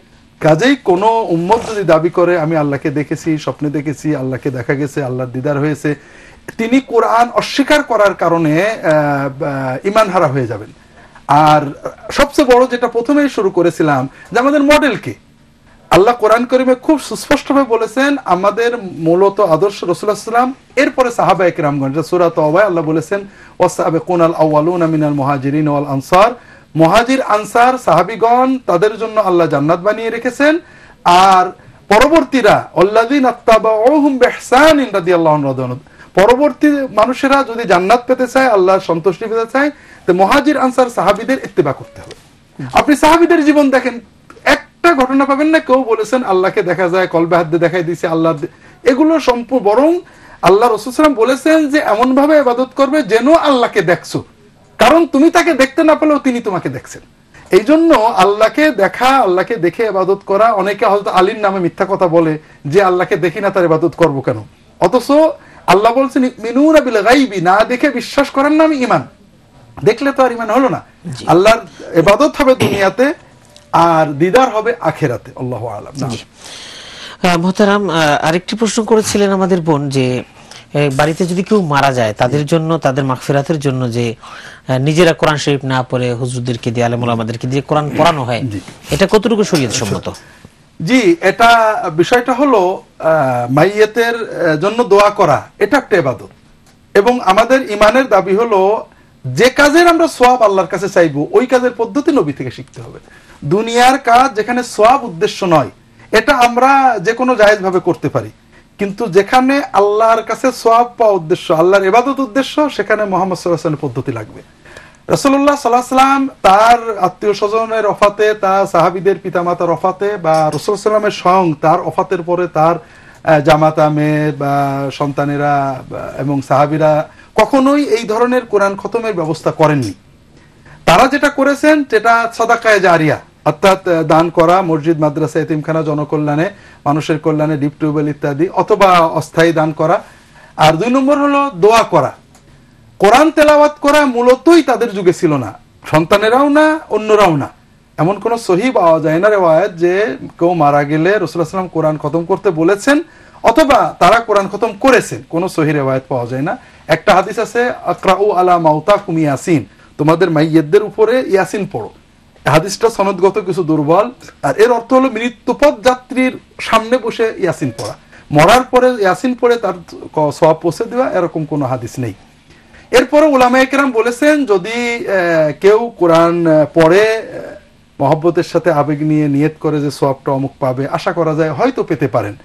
কাজেই কোন উম্মত যদি দাবি করে আমি আল্লাহকে দেখেছি, স্বপ্নে দেখেছি, আল্লাহকে দেখা গেছে, আল্লাহর দিদার হয়েছে, তিনি কোরআন অস্বীকার করার কারণে ঈমান হারা হয়ে যাবেন। আর সবচেয়ে বড় যেটা প্রথমেই শুরু করেছিলাম যে আমাদের মডেল কে, আল্লাহ কোরআন কারীমে খুব সুস্পষ্টভাবে বলেছেন আমাদের মূলত আদর্শ রাসূলুল্লাহ সাল্লাল্লাহু আলাইহি ওয়াসাল্লাম, এরপরে সাহাবায়ে কেরামগণ। সূরা তাওবায় আল্লাহ বলেছেন ওয়াসাবিকুনাল আউয়ালুনা মিনাল মুহাজিরিন ওয়াল আনসার, মুহাজির আনসার সাহাবীগণ তাদের জন্য আল্লাহ জান্নাত বানিয়ে রেখেছেন। আর পরবর্তীরা আল্লাযিনা তাবাউহুম বিইহসানিন রাদিয়াল্লাহু আনহু, পরবর্তী মানুষেরা যদি জান্নাত পেতে চায়, আল্লাহর সন্তুষ্টি পেতে চায়, তো মুহাজির আনসার সাহাবীদের ইত্তেবা করতে হবে। আপনি সাহাবীদের জীবন দেখেন, একটা ঘটনা পাবেন না কেউ বলেছেন আল্লাহকে দেখা যায়, কলবে হাত দিয়ে দেখাই দিয়েছে আল্লাহ, এগুলো সম্পূর্ণ। বরং আল্লাহ রাসূল সাল্লাল্লাহু আলাইহি ওয়াসাল্লাম বলেছেন যে এমন ভাবে ইবাদত করবে যেন আল্লাহকে দেখছো, কারণ তুমি তাকে দেখতে না পেলেও তিনি তোমাকে দেখছেন। এই জন্য আল্লাহকে দেখা, আল্লাহকে দেখে ইবাদত করা। অনেকে হয়তো আলীর নামে মিথ্যা কথা বলে যে আল্লাহকে দেখি না তার ইবাদত করবো কেন, অথচ আল্লাহ বলছেন মিনুনা বিল গায়বি, না দেখে বিশ্বাস করার নাম ঈমান। দেখলে তো আর ঈমান হলো না। আল্লাহর ইবাদত হবে দুনিয়াতে আর দিদার হবে আখিরাতে। আল্লাহু আ'লাম। মুহতারাম, আরেকটি প্রশ্ন করেছিলেন আমাদের বোন যে বাড়িতে যদি কেউ মারা যায় তাদের জন্য, তাদের মাগফিরাতের জন্য যে নিজেরা কোরআন শরীফ না পড়ে হুজুরদেরকে দিয়ে, আলেম ওলামাদেরকে দিয়ে কোরআন পড়ানো হয়, এটা কতটুকু শরীয়ত সম্মত? জি, এটা বিষয়টা হলো মাইয়েতের জন্য দোয়া করা এটা একটা ইবাদত, এবং আমাদের ঈমানের দাবি হলো যে কাজের আমরা সওয়াব আল্লাহর কাছে চাইবো ওই কাজের পদ্ধতি নবী থেকে শিখতে হবে। দুনিয়ার কাজ যেখানে সওয়াব উদ্দেশ্য নয়, এটা আমরা যে কোনো জায়েজ ভাবে করতে পারি, কিন্তু যেখানে আল্লাহর কাছে সওয়াব পাওয়া উদ্দেশ্য, আল্লাহর ইবাদত উদ্দেশ্য, সেখানে মুহাম্মদ সাল্লাল্লাহু আলাইহি ওয়াসাল্লামের পদ্ধতি লাগবে। রাসূলুল্লাহ সাল্লাল্লাহু আলাইহি ওয়াসাল্লাম তার আত্মীয় স্বজনের ওফাতে, তার সাহাবীদের পিতামাতার ওফাতে, বা রাসূল সাল্লাল্লাহু আলাইহি ওয়াসাল্লামের স্বয়ং তার ওফাতের পরে তার জামাতা, মেয়ে বা সন্তানেরা এবং সাহাবীরা কখনোই এই ধরনের কোরআন খতমের ব্যবস্থা করেননি। তারা যেটা করেছেন সেটা সাদাকায়ে জারিয়া, অর্থাৎ দান করা, মসজিদ, মাদ্রাসা, এতিমখানা, জনকল্যাণে, মানুষের কল্যাণে, ডিপ টিউবওয়েল ইত্যাদি, অথবা অস্থায়ী দান করা। আর 2 নম্বর হলো দোয়া করা। কোরআন তেলাওয়াত করা মূলতই তাদের যুগে ছিল না, সন্তানেরাও না, অন্যরাও না। এমন কোন সহিহ পাওয়া যায় না রিওয়ায়াত যে কেউ মারা গেলে রাসূলুল্লাহ সাল্লাল্লাহু আলাইহি ওয়াসাল্লাম কোরআন খতম করতে বলেছেন অথবা তারা কোরআন খতম করেছেন, কোন সহিহ রিওয়ায়াত পাওয়া যায় না। একটা হাদিস আছে, আকরাউ আলা মাউতাকুম ইয়াসিন, তোমাদের মাইয়্যিতদের উপরে ইয়াসিন পড়ো। হাদিসটা সনদগত কিছু দুর্বল, আর এর অর্থ হলো মৃত্যুপথ যাত্রীর সামনে বসে ইয়াসিন পড়া, মরার পরে ইয়াসিন পড়ে তার সওয়াব পৌঁছে দেওয়া, এরকম কোনো হাদিস নেই। এরপরে উলামায়ে কেরাম বলেছেন যদি কেউ কোরআন পড়ে মহব্বতের সাথে আবেগ নিয়ে নিয়ত করে যে সওয়াবটা অমুক পাবে, আশা করা যায় হয়তো পেতে পারেন।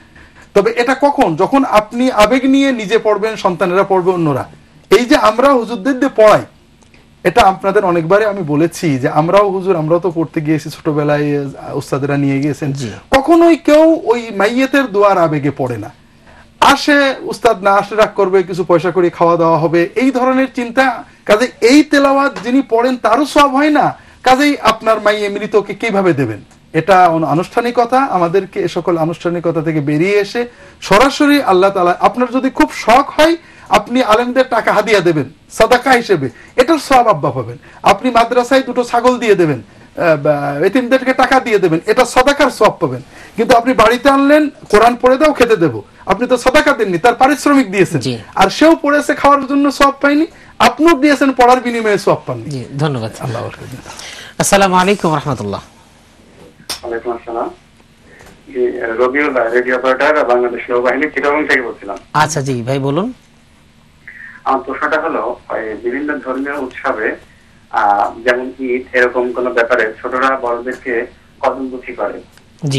তবে এটা কখন? যখন আপনি আবেগ নিয়ে নিজে পড়বেন, সন্তানেরা পড়বে, অন্যরা। এই যে আমরা হুজুরদের দিয়ে পড়াই, এটা আপনাদের অনেকবারে আমি বলেছি যে আমরাও তো পড়তে গিয়েছি ছোটবেলায়, উস্তাদেরা নিয়ে গিয়েছেন। কখনোই কেউ ওই মাইয়েতের দোয়ার আবেগে পড়ে না, আসে উস্তাদ না আসলে রাগ করবে, কিছু পয়সা করে খাওয়া দাওয়া হবে, এই ধরনের চিন্তা। কাজে এই তেলাওয়াত যিনি পড়েন তারও সওয়াব হয় না, কাজেই আপনার মাইয়ে মৃতকে কিভাবে দেবেন? এটা আনুষ্ঠানিকতা। আমাদেরকে এ সকল আনুষ্ঠানিকতা থেকে বেরিয়ে এসে সরাসরি আল্লাহ তাআলা, আপনার যদি খুব শখ হয় আপনি আলেমদের টাকা হাদিয়া দেবেন সাদাকা হিসেবে, এটার সওয়াব আব্বা পাবেন। আপনি মাদ্রাসায় 2টো ছাগল দিয়ে দেবেন, এতিমদেরকে টাকা দিয়ে দেবেন, এটা সাদাকার সওয়াব পাবেন। কিন্তু আপনি বাড়িতে আনলেন, কোরআন পড়ে দাও, খেতে দেবো, আপনি তো সাদাকা দেননি, তার পারিশ্রমিক দিয়েছেন, আর সেও পড়েছে খাওয়ার জন্য সওয়াব পাইনি, আপনিও দিয়েছেন পড়ার বিনিময়ে সওয়াব পাননি। ধন্যবাদ। আল্লাহ। আসসালামু আলাইকুম ওয়া রাহমাতুল্লাহ। ওয়ালাইকুম আসসালাম। রবিউল রেডিও অপারেটর, বাংলাদেশ নৌবাহিনী, চিটাগং থেকে বলছিলাম। আচ্ছা জি ভাই বলুন। আমার প্রশ্নটা হলো, বিভিন্ন ধর্মীয় উৎসবে যেমন ঈদ, এরকম কোন ব্যাপারে ছোটরা বড়দেরকে কদমবুচি করে,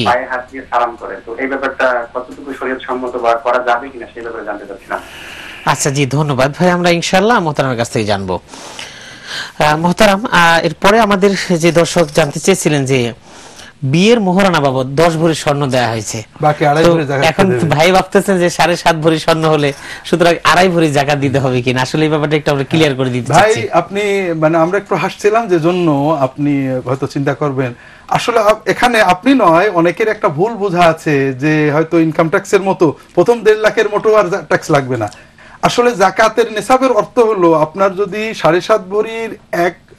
পায়ে হাত দিয়ে সালাম করে, তো এই ব্যাপারটা কতটুকু শরীয়ত সম্মত বা করা যাবে কিনা সেই ব্যাপারে জানতে চাচ্ছিলাম। আচ্ছা জি, ধন্যবাদ ভাই, আমরা ইনশাআল্লাহ মোহতারামের কাছ থেকে জানবো। মোহতারাম, এরপরে আমাদের যে দর্শক জানতে চেয়েছিলেন যে বিয়ের মোহরানা বাবদ 10 ভরি স্বর্ণ দেয়া হয়েছে, এখন ভাই ভাবতেছেন যে 7.5 ভরি স্বর্ণ হলে সুতরাং 2.5 ভরি যাকাত দিতে হবে কিনা, আসলে এই ব্যাপারটা একটু আমরা ক্লিয়ার করে দিতে চাচ্ছি। ভাই আপনি আমরা একটু হাসছিলাম যে জন্য আপনি হয়তো চিন্তা করবেন, আসলে এখানে আপনি নয়, অনেকের একটা ভুল বোঝা আছে যে হয়তো ইনকাম ট্যাক্সের মতো প্রথম 1.5 লাখের মতো আর ট্যাক্স লাগবে না। আসলে যাকাতের নিসাবের অর্থ হলো আপনার যদি 7.5 ভরির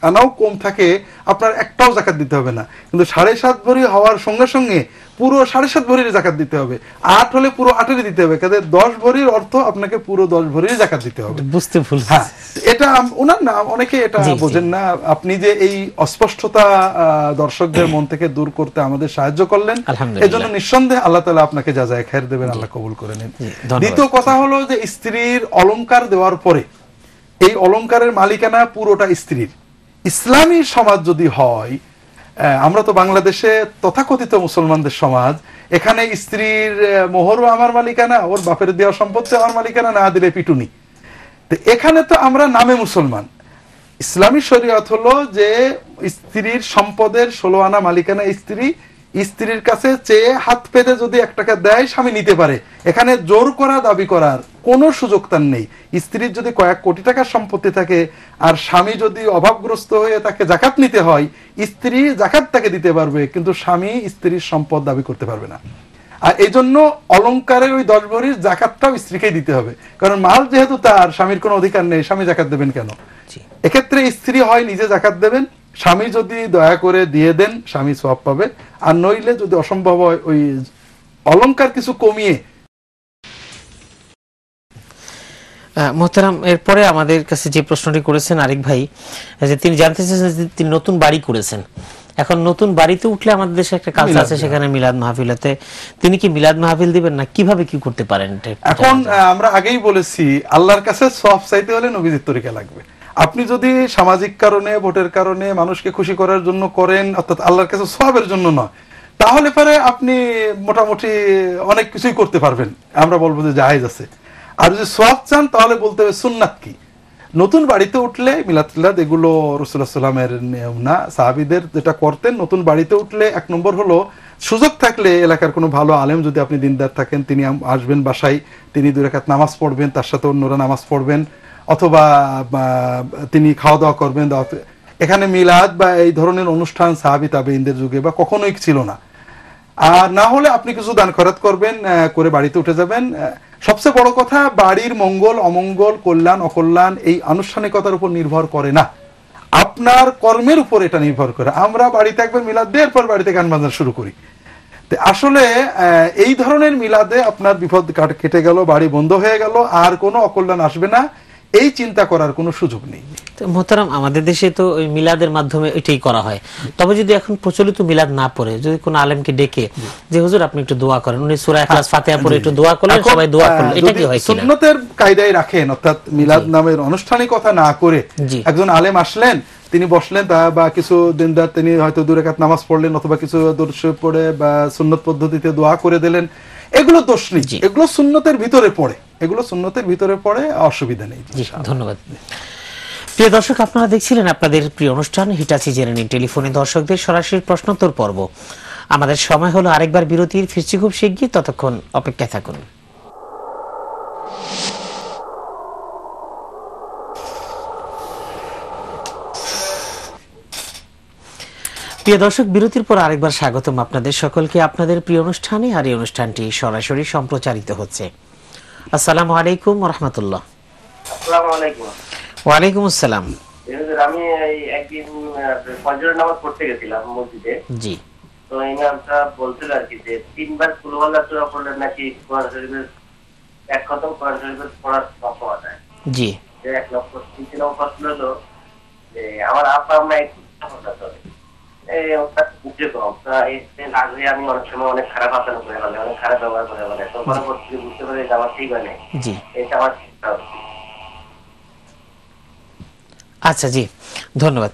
আনাও কম থাকে, আপনার একটাও জাকাত দিতে হবে না। কিন্তু 7.5 ভরি হওয়ার সঙ্গে সঙ্গে পুরো 7.5 ভরির জাকাত দিতে হবে, 8 হলে পুরো 8-এরই দিতে হবে। কাজে 10 ভরির অর্থ আপনাকে পুরো 10 ভরির জাকাত দিতে হবে। বুঝতে ভুল। হ্যাঁ, এটা ওনার না, অনেকে এটা বোঝেন না। আপনি যে এই অস্পষ্টতা দর্শকদের মন থেকে দূর করতে আমাদের সাহায্য করলেন, এজন্য নিঃসন্দেহে আল্লাহ তাআলা আপনাকে জাযায়ে খায়ের দেবেন, আল্লাহ কবুল করে নিন। দ্বিতীয় কথা হলো যে স্ত্রীর অলংকার দেওয়ার পরে এই অলংকারের মালিকানা পুরোটা স্ত্রীর। ইসলামী সমাজ যদি হয়, আমরা তো বাংলাদেশে তথাকথিত মুসলমানদের সমাজ, এখানে স্ত্রীর মোহরও আমার মালিকানা, ওর বাপের দেওয়া সম্পত্তি আমার মালিকানা, না দিলে পিটুনি। তো এখানে তো আমরা নামে মুসলমান। ইসলামী শরীয়ত হলো যে স্ত্রীর সম্পদের 16 আনা মালিকানা স্ত্রীর কাছে চেয়ে হাত পেতে যদি 1 টাকা দেয় স্বামী নিতে পারে। এখানে জোর করা দাবি করার কোনো সুযোগ তার নেই। স্ত্রীর যদি কয়েক কোটি টাকার সম্পত্তি থাকে আর স্বামী যদি অভাবগ্রস্ত হয়ে তাকে জাকাত নিতে হয়, স্ত্রী জাকাত তাকে দিতে পারবে, কিন্তু স্বামী স্ত্রীর সম্পদ দাবি করতে পারবে না। আর এই জন্য অলংকারের ওই 10 ভরির জাকাতটাও স্ত্রীকেই দিতে হবে, কারণ মাল যেহেতু তার, স্বামীর কোনো অধিকার নেই, স্বামী জাকাত দেবেন কেন? এক্ষেত্রে স্ত্রী হয় নিজে জাকাত দেবেন, স্বামী যদি দয়া করে দিয়ে দেন স্বামী সওয়াব পাবে, আর নইলে যদি অসম্ভব হয় ওই অলংকার কিছু কমিয়ে। মোহতারাম, এরপরে আমাদের কাছে যে প্রশ্নটি করেছেন আরেক ভাই, যে তিনি জানতে চাইছেন যে তিনি নতুন বাড়ি করেছেন, এখন নতুন বাড়িতে উঠলে আমাদের দেশে একটা কালচার আছে, সেখানে মিলাদ মাহফিলতে তিনি কি মিলাদ মাহফিল দিবেন না কিভাবে কি করতে পারেন? এখন আমরা আগেই বলেছি, আল্লাহর কাছে সওয়াব চাইতে হলে নবীজির তরিকা লাগবে। আপনি যদি সামাজিক কারণে, ভোটের কারণে, মানুষকে খুশি করার জন্য করেন, অর্থাৎ আল্লাহর কাছে সওয়াবের জন্য নয়, তাহলে পরে আপনি মোটামুটি অনেক কিছুই করতে পারবেন, আমরা বলবো যে জায়েজ আছে। আর যদি সওয়াব চান তাহলে বলতে হবে সুন্নাত কি। নতুন বাড়িতে উঠলে মিলাদ টিলাদ এগুলো রাসূলুল্লাহ সাল্লাল্লাহু আলাইহি ওয়াসাল্লামের নিয়ম না, সাহাবীদের যেটা করতেন। নতুন বাড়িতে উঠলে 1 নম্বর হলো, সুযোগ থাকলে এলাকার কোনো ভালো আলেম যদি আপনি দিনদার থাকেন, তিনি আসবেন বাসায়, তিনি 2 রাকাত নামাজ পড়বেন, তার সাথে অন্যরা নামাজ পড়বেন, অথবা তিনি খাওয়া দাওয়া করবেন। এখানে মিলাদ বা এই ধরনের অনুষ্ঠান সাহাবী তাবেঈনদের যুগে বা কখনোই ছিল না। আর না হলে আপনি কিছু দান খয়রাত করবেন, করে বাড়িতে উঠে যাবেন। সবচেয়ে বড় কথা, বাড়ির মঙ্গল অমঙ্গল, কল্যাণ অকল্যাণ এই আনুষ্ঠানিকতার উপর নির্ভর করে না, আপনার কর্মের উপর এটা নির্ভর করে। আমরা বাড়িতে একবার মিলাদ দেওয়ার পর বাড়িতে গান বাজনা শুরু করি। আসলে এই ধরনের মিলাদে আপনার বিপদ কেটে গেল, বাড়ি বন্ধ হয়ে গেল, আর কোনো অকল্যাণ আসবে না, এই চিন্তা করার কোনো সুযোগ নেই। মোহতারাম, আমাদের দেশে তো ওই মিলাদের মাধ্যমে এটাই করা হয়। তবে যদি এখন প্রচলিত মিলাদ না পড়ে, যদি কোনো আলেমকে ডেকে যে হুজুর আপনি একটু দোয়া করেন, উনি সূরা ইখলাস ফাতিহা পড়ে একটু দোয়া করলেন, সবাই দোয়া করলেন, এটা কি হয় কিনা? সুন্নতের কায়দায় রাখেন, অর্থাৎ মিলাদ নামের আনুষ্ঠানিকতা না করে একজন আলেম আসলেন, তিনি বসলেন, বা কিছু দিনদার তিনি হয়তো 2 রাকাত নামাজ পড়লেন, অথবা কিছু দরুদ শরীফ পড়ে বা সুন্নত পদ্ধতিতে দোয়া করে দিলেন, এগুলো দোষ নেই, এগুলো সুন্নতের ভিতরে পড়ে, এগুলো সুন্নতের ভিতরে পড়ে, অসুবিধা নেই। ধন্যবাদ। প্রিয় দর্শক, আপনারা দেখছিলেন আপনাদের প্রিয় অনুষ্ঠান হিটাচি জেনে নিন টেলিফোনে দর্শকদের সরাসরি প্রশ্নোত্তর পর্ব। আমাদের সময় হলো আরেকবার বিরতির, ফিরছি খুব শিগগির, ততক্ষণ অপেক্ষায় থাকুন। প্রিয় দর্শক, বিরতির পর আরেকবার স্বাগতম আপনাদের সকলকে আপনাদের প্রিয় অনুষ্ঠানে। আর এই অনুষ্ঠানটি সরাসরি সম্প্রচারিত হচ্ছে। আসসালামু আলাইকুম ওয়া রাহমাতুল্লাহ। আসসালামু আলাইকুম। ওয়া আলাইকুম আসসালাম। আমি একদিন ফজরের নামাজ পড়তে গেছিলাম মসজিদে। জি। তো ইমামটা বলছিল আর কি যে 3 বার কুল আল্লাহ সূরা পড়লে নাকি কোরআন শরীফের এক খতম কোরআন শরীফের পড়ার সওয়াব পাওয়া যায়। জি। যে 1 লক্ষ 3 নম্বর প্রশ্ন হলো যে আমার আব্বা আম্মা একটু কথা বলে, এই ওটা বুঝে কম, এর আগে আমি অনেক সময় অনেক খারাপ আচরণ করে ফেলে, অনেক খারাপ ব্যবহার করে ফেলে, তো পরবর্তীতে বুঝতে পারে যে আমার ঠিক হয় নাই। জি। এটা আমার চিন্তা হচ্ছে। আচ্ছা, জি, ধন্যবাদ।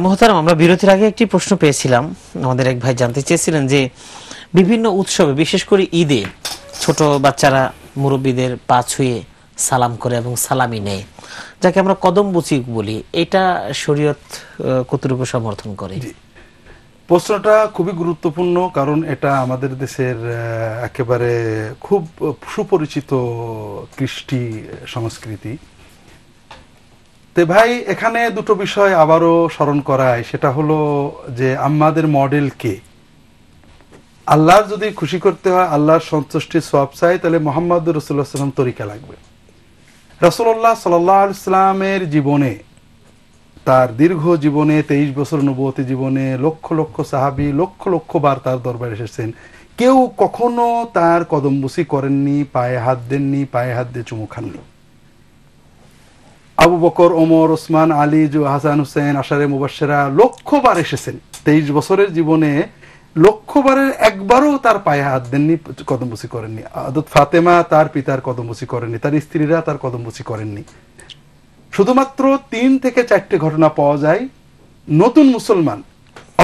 মোহতারাম, আমরা বিরতির আগে একটি প্রশ্ন পেয়েছিলাম। আমাদের এক ভাই জানতে চেয়েছিলেন যে বিভিন্ন উৎসবে, বিশেষ করে ঈদে, ছোট বাচ্চারা মুরব্বীদের পা ছুঁয়ে সালাম করে এবং সালামি নেয়, যাকে আমরা কদম বুচি বলি, এটা শরীয়ত কতটুকু সমর্থন করে? প্রশ্নটা খুবই গুরুত্বপূর্ণ, কারণ এটা আমাদের দেশের একেবারে খুব সুপরিচিত কৃষ্টি সংস্কৃতি। তে ভাই, এখানে দুটো বিষয় আবারও স্মরণ করায়, সেটা হলো যে আমাদের মডেল কে। আল্লাহর যদি খুশি করতে হয়, আল্লাহর সন্তুষ্টির সওয়াব চাই, তাহলে মুহাম্মদ রাসূলুল্লাহ সাল্লাল্লাহু আলাইহি ওয়াসাল্লাম তরিকা লাগবে। রাসূলুল্লাহ সাল্লাল্লাহু আলাইহি ওয়াসাল্লামের জীবনে তার দীর্ঘ জীবনে 23 বছর নবুয়তি জীবনে লক্ষ লক্ষ সাহাবী লক্ষ লক্ষ বার তার দরবারে এসেছেন, কেউ কখনো তার কদমবুসি করেননি, পায়ে হাত দেননি, পায়ে হাত দিয়ে চুমু খাননি। আবু বকর, ওমর, ওসমান, আলী, হাসান, হুসেন, আশারে মুবাশশিরা লক্ষবার এসেছেন। 23 বছরের জীবনে লক্ষবারের একবারও তার পায়ে হাত দেননি, কদমবুসি করেননি। হযরত ফাতেমা তার পিতার কদমবুসি করেননি, তার স্ত্রীরা তার কদমবুসি করেননি। শুধুমাত্র 3 থেকে 4টে ঘটনা পাওয়া যায় নতুন মুসলমান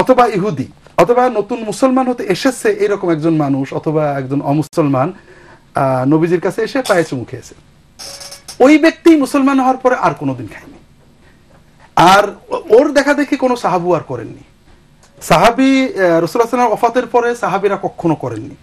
অথবা ইহুদি অথবা নতুন মুসলমান হতে এসেছে এরকম একজন মানুষ অথবা একজন অমুসলমান নবীজির কাছে এসে পায়ে চুমু খেয়েছে। ওই ব্যক্তি মুসলমান হওয়ার পরে আর কোনোদিন খায়নি। আর ওর দেখা দেখি কোনো সাহাবু আর করেননি। সাহাবী রাসূলুল্লাহ সাল্লাল্লাহু আলাইহি ওয়াসাল্লাম ওয়াফাতের পরে সাহাবীরা কখনো করেননি।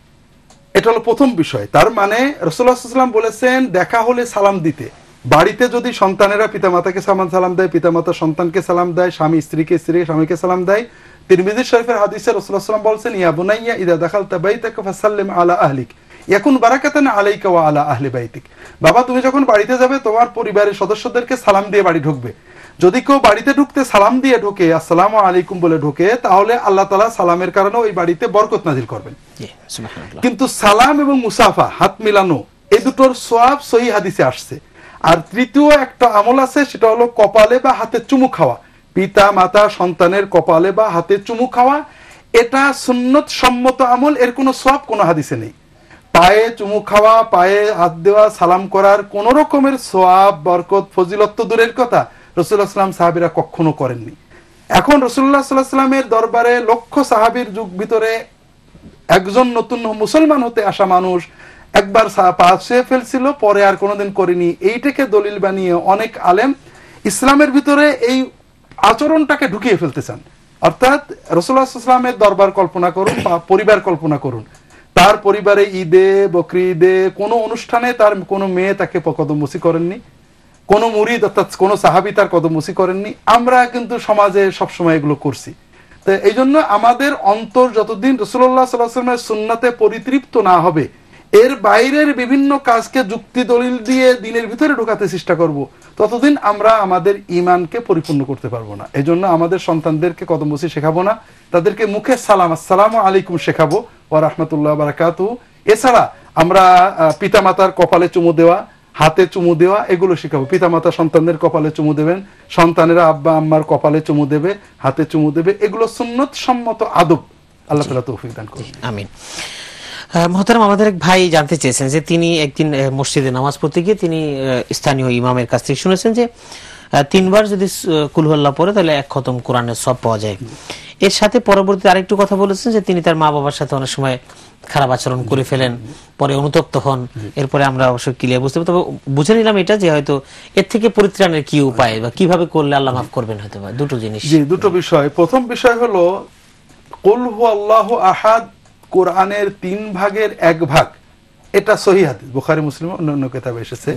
এটা হলো প্রথম বিষয়। তার মানে রাসূলুল্লাহ সাল্লাল্লাহু আলাইহি ওয়াসাল্লাম বলেছেন দেখা হলে সালাম দিতে। বাড়িতে যদি সন্তানেরা পিতামাতাকে সালাম দেয়, পিতামাতা সন্তানকে সালাম দেয়, স্বামী স্ত্রীকে, স্ত্রী স্বামীকে সালাম দেয়। তিরমিজি শরীফের হাদিসে রাসূলুল্লাহ সাল্লাল্লাহু আলাইহি ওয়াসাল্লাম বলেছেন, ইয়া বুনাইয়া ইযা দাখালতা বাইতাকা ফাসাল্লিম আলা আহলিক ইয়াকুন বারাকাতান আলাইকা ওয়া আলা আহলি বাইতিক। বাবা, তুমি যখন বাড়িতে যাবে তোমার পরিবারের সদস্যদেরকে সালাম দিয়ে বাড়ি ঢুকবে। যদি কেউ বাড়িতে ঢুকতে সালাম দিয়ে ঢোকে, আসসালামু আলাইকুম বলে ঢোকে, তাহলে আল্লাহ তাআলা সালামের কারণে ওই বাড়িতে বরকত নাজিল করবেন। কিন্তু সালাম এবং মুসাফা, হাত মিলানো, এই দুটোর সওয়াব সহিহ হাদিসে আসছে। আর তৃতীয় একটা আমল আছে, সেটা হলো কপালে বা হাতে চুমু খাওয়া। পিতা মাতা সন্তানের কপালে বা হাতে চুমু খাওয়া, এটা সুন্নত সম্মত আমল, এর কোনো সওয়াব কোনো হাদিসে নেই। পায়ে চুমু খাওয়া, পায়ে হাত দেওয়া, সালাম করার কোন রকমের সওয়াব, বরকত, ফজিলত তো দূরের কথা, রাসূলুল্লাহ সাল্লাল্লাহু আলাইহি ওয়াসাল্লাম সাহাবীরা কখনো করেননি। এখন রাসূলুল্লাহ সাল্লাল্লাহু আলাইহি ওয়াসাল্লামের দরবারে লক্ষ সাহাবীর যুগ ভিতরে একজন নতুন মুসলমান হতে আসা মানুষ একবার পা ছুঁয়ে ফেলছিল, পরে আর কোনোদিন করেনি। এইটাকে দলিল বানিয়ে অনেক আলেম ইসলামের ভিতরে এই আচরণটাকে ঢুকিয়ে ফেলতে চান। অর্থাৎ রাসূলুল্লাহ সাল্লাল্লাহু আলাইহি ওয়াসাল্লামের দরবার কল্পনা করুন বা পরিবার কল্পনা করুন। তার পরিবারে ঈদে, বকরি ঈদে, কোনো অনুষ্ঠানে তার কোনো মেয়ে তাকে কদমবুসি করেননি, কোনো মুরিদ অর্থাৎ কোনো সাহাবী তার কদমবুসি করেননি। আমরা কিন্তু সমাজে সবসময় এগুলো করছি। তো এই জন্য আমাদের অন্তর যতদিন রাসূলুল্লাহ সাল্লাল্লাহু আলাইহি ওয়াসাল্লামের সুন্নাতে পরিতৃপ্ত না হবে, এর বাইরের বিভিন্ন কাজকে যুক্তি দলিল দিয়ে দিনের ভিতরে ঢোকাতে চেষ্টা করব, ততদিন আমরা আমাদের ঈমানকে পরিপূর্ণ করতে পারবো না। এই জন্য আমাদের সন্তানদেরকে কদমবুসি শেখাবো না, তাদেরকে মুখে সালাম আসসালামু আলাইকুম শেখাবো ওয়া রাহমাতুল্লাহি ওয়া বারাকাতুহু। এছাড়া আমরা পিতামাতার কপালে চুমু দেওয়া, হাতে চুমু দেওয়া, এগুলো শেখাবো। পিতামাতা সন্তানদের কপালে চুমু দেবেন, সন্তানেরা আব্বা আম্মার কপালে চুমু দেবে, হাতে চুমু দেবে, এগুলো সুন্নত সম্মত আদব। আল্লাহ তাআলা তৌফিক দান করুন। আমিন। মহতারাম, আমাদের এক ভাই জানতে চেয়েছেন যে তিনি একদিন মসজিদে নামাজ পড়তে গিয়ে তিনি স্থানীয় ইমামের কাছ থেকে শুনেছেন যে 3 বার যদি কুল হুয়াল্লাহ পড়ে তাহলে 1 খতম কোরআনের সওয়াব পাওয়া যায়। এর সাথে পরবর্তীতে আরেকটু কথা বলেছেন যে তিনি তার মা বাবার সাথে অনেক সময় খারাপ আচরণ করে ফেলেন, পরে অনুতপ্ত হন। এরপরে আমরা অবশ্যই ক্লিয়ার বুঝতে পারি, তবে বুঝে নিলাম এটা যে হয়তো এর থেকে পরিত্রাণের কি উপায় বা কিভাবে করলে আল্লাহ মাফ করবেন, হয়তো বা দুটো জিনিস। জি, দুটো বিষয়। প্রথম বিষয় হলো কুল হুয়াল্লাহু আহাদ কোরআনের 3 ভাগের 1 ভাগ, এটা সহিহ হাদিস, বুখারী মুসলিম অন্যান্য কিতাবে এসেছে।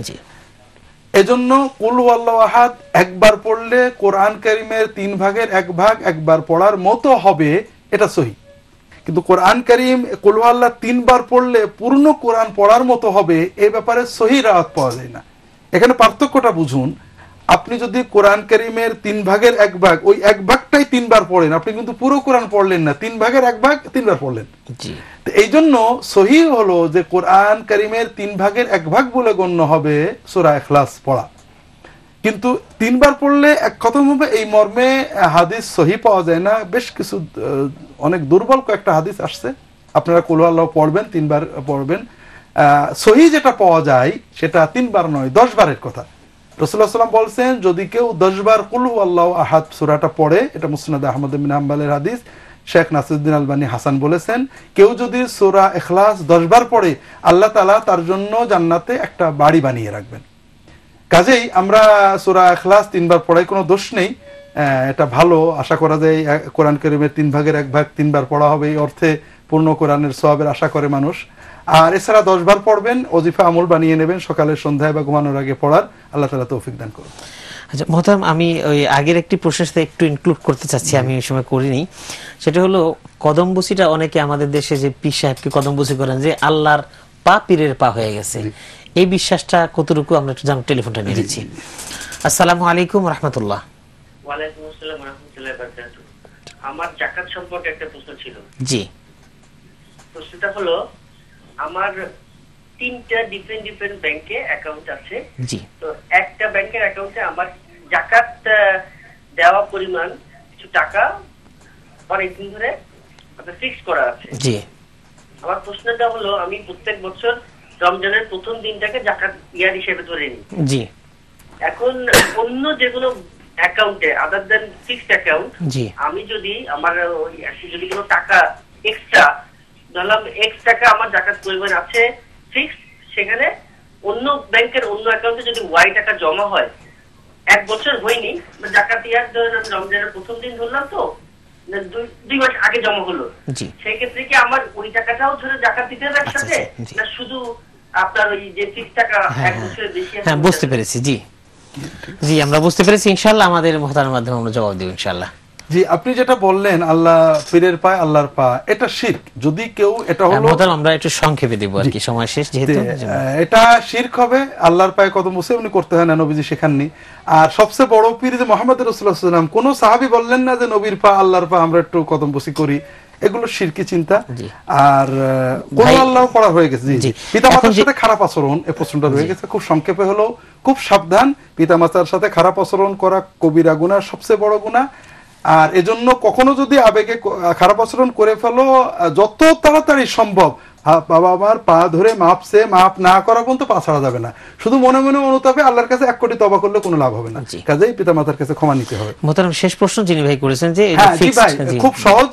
এজন্য কুল হুয়াল্লাহু আহাদ একবার পড়লে কোরআন কারীমের 3 ভাগের 1 ভাগ একবার পড়ার মতো হবে, এটা সহিহ। কিন্তু কোরআন কারীম কুল হুয়াল্লাহ 3 বার পড়লে পূর্ণ কোরআন পড়ার মতো হবে, এই ব্যাপারে সহিহ রাওয়াত পাওয়া যায় না। এখানে পার্থক্যটা বুঝুন। আপনি যদি কোরআন কারীমের 3 ভাগের 1 ভাগ, ওই 1 ভাগটাই 3 বার পড়েন, আপনি কিন্তু পুরো কোরআন পড়লেন না, 3 ভাগের 1 ভাগ 3 বার পড়লেন। তো এই জন্য সহিহ হলো যে কোরআন কারীমের 3 ভাগের 1 ভাগ বলে গণ্য হবে সূরা ইখলাস পড়া। কিন্তু 3 বার পড়লে 1 খতম হবে, এই মর্মে হাদিস সহিহ পাওয়া যায় না। বেশ কিছু অনেক দুর্বল কয়েকটা হাদিস আসছে। আপনারা কুল হুয়াল্লাহ পড়বেন, 3 বার পড়বেন। সহিহ যেটা পাওয়া যায় সেটা 3 বার নয়, 10 বারের কথা। রাসূলুল্লাহ সাল্লাল্লাহু আলাইহি ওয়াসাল্লাম বলছেন, যদি কেউ 10 বার কুল হুয়াল্লাহু আহাদ সূরাটা পড়ে, এটা মুসনাদ আহমদ বিন হাম্বলের হাদিস, শেখ নাসিরউদ্দিন আলবানী হাসান বলেছেন, কেউ যদি সূরা ইখলাস 10 বার পড়ে, আল্লাহ তাআলা তার জন্য জান্নাতে একটা বাড়ি বানিয়ে রাখবেন। কাজেই আমরা সূরা ইখলাস 3 বার পড়াই কোনো দোষ নেই, এটা ভালো। আশা করা যায় কোরআন কারীমের 3 ভাগের 1 ভাগ 3 বার পড়া হবে, এই অর্থে পূর্ণ কোরআনের সওয়াবের আশা করে মানুষ। আর এছাড়া 10 বার পড়বেন, ওজিফা আমল বানিয়ে নেবেন, সকালে সন্ধ্যায় বা ঘুমানোর আগে পড়ার। আল্লাহ তাআলা তৌফিক দান করুন। আচ্ছা মহতারাম, আমি ওই আগের একটি প্রশ্নের সাথে একটু ইনক্লুড করতে চাচ্ছি, আমি এই সময় করিনি। সেটা হলো কদমবুসিটা, অনেকে আমাদের দেশে যে পীর সাহেবকে কদমবুসি করেন যে আল্লাহর পা পীরের পা হয়ে গেছে, এই বিশ্বাসটা কতটুকু আমরা একটু জানতে টেলিফোনটা নিয়ে নিচ্ছি। আসসালামু আলাইকুম রাহমাতুল্লাহ। ওয়ালাইকুম আসসালাম ওয়া রাহমাতুল্লাহি ওয়া বারাকাতুহু। আমার যাকাত সম্পর্কে একটা প্রশ্ন ছিল। জি। প্রশ্নটা হলো, আমার 3টা ডিফারেন্ট ব্যাংকে অ্যাকাউন্ট আছে। জি। তো একটা ব্যাংকের অ্যাকাউন্টে আমার যাকাত দেওয়া পরিমাণ কিছু টাকা অনেকদিন ধরে ফিক্স করা আছে। জি। আমার প্রশ্নটা হলো, আমি প্রত্যেক বছর রমজানের প্রথম দিনটাকে যাকাত ইয়ার হিসেবে ধরে নিই। জি। এখন অন্য যেগুলো অ্যাকাউন্টে আদার দেন ফিক্সড অ্যাকাউন্ট, জি, আমি যদি আমার যদি কোনো টাকা এক্সট্রা ধরলাম, এক্স টাকা আমার যাকাত পরিমাণ আছে ফিক্সড, সেখানে অন্য ব্যাংকের অন্য অ্যাকাউন্টে যদি ওয়াই টাকা জমা হয়, 1 বছর হয়নি যাকাত ইয়ার ধরেন আমি রমজানের প্রথম দিন ধরলাম, তো 2 মাস আগে জমা হলো, সেই ক্ষেত্রে কি আমার ওই টাকাটাও ধরে যাকাত দিতে হবে একসাথে, না শুধু আপনার ওই যে ফিক্সড টাকা 1 বছরের বেশি? হ্যাঁ, বুঝতে পেরেছি। জি জি, আমরা বুঝতে পেরেছি। ইনশাআল্লাহ আমাদের মুহতারামের মাধ্যমে আমরা জবাব দেব ইনশাআল্লাহ। জি, আপনি যেটা বললেন আল্লাহ পীরের পায় আল্লাহর পা, এটা শিরক। যদি কেউ এটা হলো, মুহতারাম আমরা একটু সংক্ষেপে দেব আর কি, সময় শেষ যেহেতু। এটা শিরক হবে, আল্লাহর পায়ে কদম বসে উনি করতে হয় না, নবীজি শেখাননি। আর সবচেয়ে বড় পীর যে মুহাম্মদ রাসূলুল্লাহ সাল্লাল্লাহু আলাইহি ওয়াসাল্লাম, কোন সাহাবী বললেন না যে নবীর পা আল্লাহর পা আমরা একটু কদম বসি করি, এগুলো শিরকি চিন্তা। আর কোন আল্লাহ পড়া হয়ে গেছে। জি, পিতামাতার সাথে খারাপ আচরণ, এই প্রশ্নটা রয়ে গেছে। খুব সংক্ষেপে হলো, খুব সাবধান, পিতামাতার সাথে খারাপ আচরণ করা কবিরা গুনাহ, সবচেয়ে বড় গুনাহ। আর এজন্য কখনো যদি আবেগে খারাপ আচরণ করে ফেলো, যত তাড়াতাড়ি সম্ভব বাবা আমার পা ধরে মাপ না করা পর্যন্ত পা ছাড়া যাবে না। শুধু মনে মনে অনুতাপে আল্লাহর কাছে 1 কোটি তওবা করলে কোনো লাভ হবে না। কাজেই পিতামাতার কাছে ক্ষমা নিতে হবে। মুহতারাম, শেষ প্রশ্ন যিনি ভাই করেছেন যে খুব সহজ,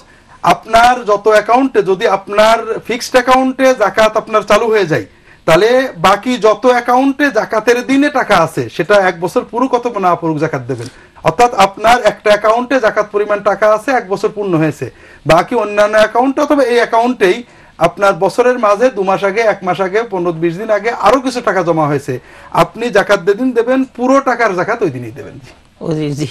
আপনার যত অ্যাকাউন্টে যদি আপনার ফিক্সড অ্যাকাউন্টে যাকাত আপনার চালু হয়ে যায়, তাহলে বাকি যত অ্যাকাউন্টে যাকাতের দিনে টাকা আছে সেটা 1 বছর পুরো কত না পুরো যাকাত দেবেন। অর্থাৎ আপনার একটা অ্যাকাউন্টে যাকাত পরিমাণ টাকা আছে, 1 বছর পূর্ণ হয়েছে, বাকি অন্যান্য অ্যাকাউন্টে অথবা এই অ্যাকাউন্টেই আপনার বছরের মাঝে 2 মাস আগে, 1 মাস আগে, 15-20 দিন আগে আরো কিছু টাকা জমা হয়েছে, আপনি যাকাত যেদিন দেবেন পুরো টাকার যাকাত ওই দিনই দেবেন।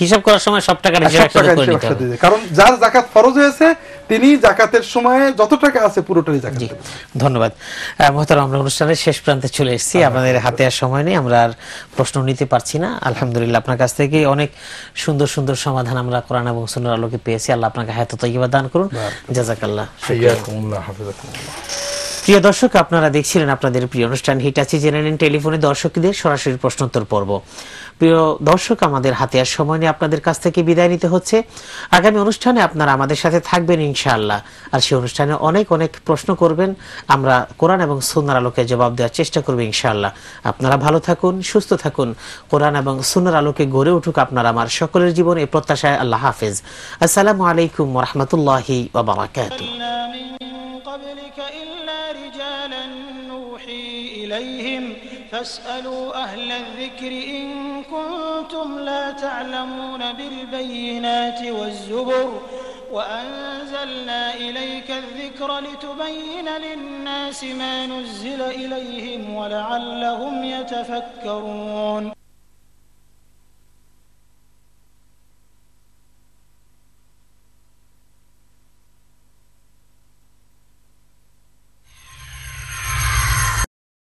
হিসাব করার সময় সব টাকার হিসাব করে নিতে হবে, কারণ যার যাকাত ফরজ হয়েছে তিনি যাকাতের সময় যত টাকা আছে পুরোটাই যাকাত দেবেন। ধন্যবাদ। মুহতারাম, আমরা অনুষ্ঠানের শেষ প্রান্তে চলে এসেছি, আপনাদের হাতে আর সময় নেই, আমরা আর প্রশ্ন নিতে পারছি না। আলহামদুলিল্লাহ আপনার কাছ থেকে অনেক সুন্দর সুন্দর সমাধান আমরা কোরআন এবং সুন্নাহর আলোকে পেয়েছি। আল্লাহ আপনাকে হায়াত তাইয়্যিবা দান করুন। জাযাকাল্লাহ। প্রিয় দর্শক, আপনারা দেখছিলেন আপনাদের প্রিয় অনুষ্ঠান হিটাচি জেনে নিন টেলিফোনে দর্শকদের সরাসরি প্রশ্নোত্তর পর্ব। প্রিয় দর্শক, আমাদের হাতে আর সময় নিয়ে আপনাদের কাছ থেকে বিদায় নিতে হচ্ছে। আগামী অনুষ্ঠানে আপনারা আমাদের সাথে থাকবেন ইনশাআল্লাহ, আর সেই অনুষ্ঠানে অনেক অনেক প্রশ্ন করবেন, আমরা কোরআন এবং সুন্নাহর আলোকে জবাব দেওয়ার চেষ্টা করব ইনশাআল্লাহ। আপনারা ভালো থাকুন, সুস্থ থাকুন, কোরআন এবং সুন্নাহর আলোকে গড়ে উঠুক আপনার আমার সকলের জীবন, এই প্রত্যাশায় আল্লাহ হাফেজ। আসসালামু আলাইকুম ওয়া রাহমাতুল্লাহি ওয়া বারাকাতুহু। فاسألوا أهل الذكر إن كنتم لا تعلمون بالبينات والزبر وأنزلنا إليك الذكر لتبين للناس ما نزل إليهم ولعلهم يتفكرون.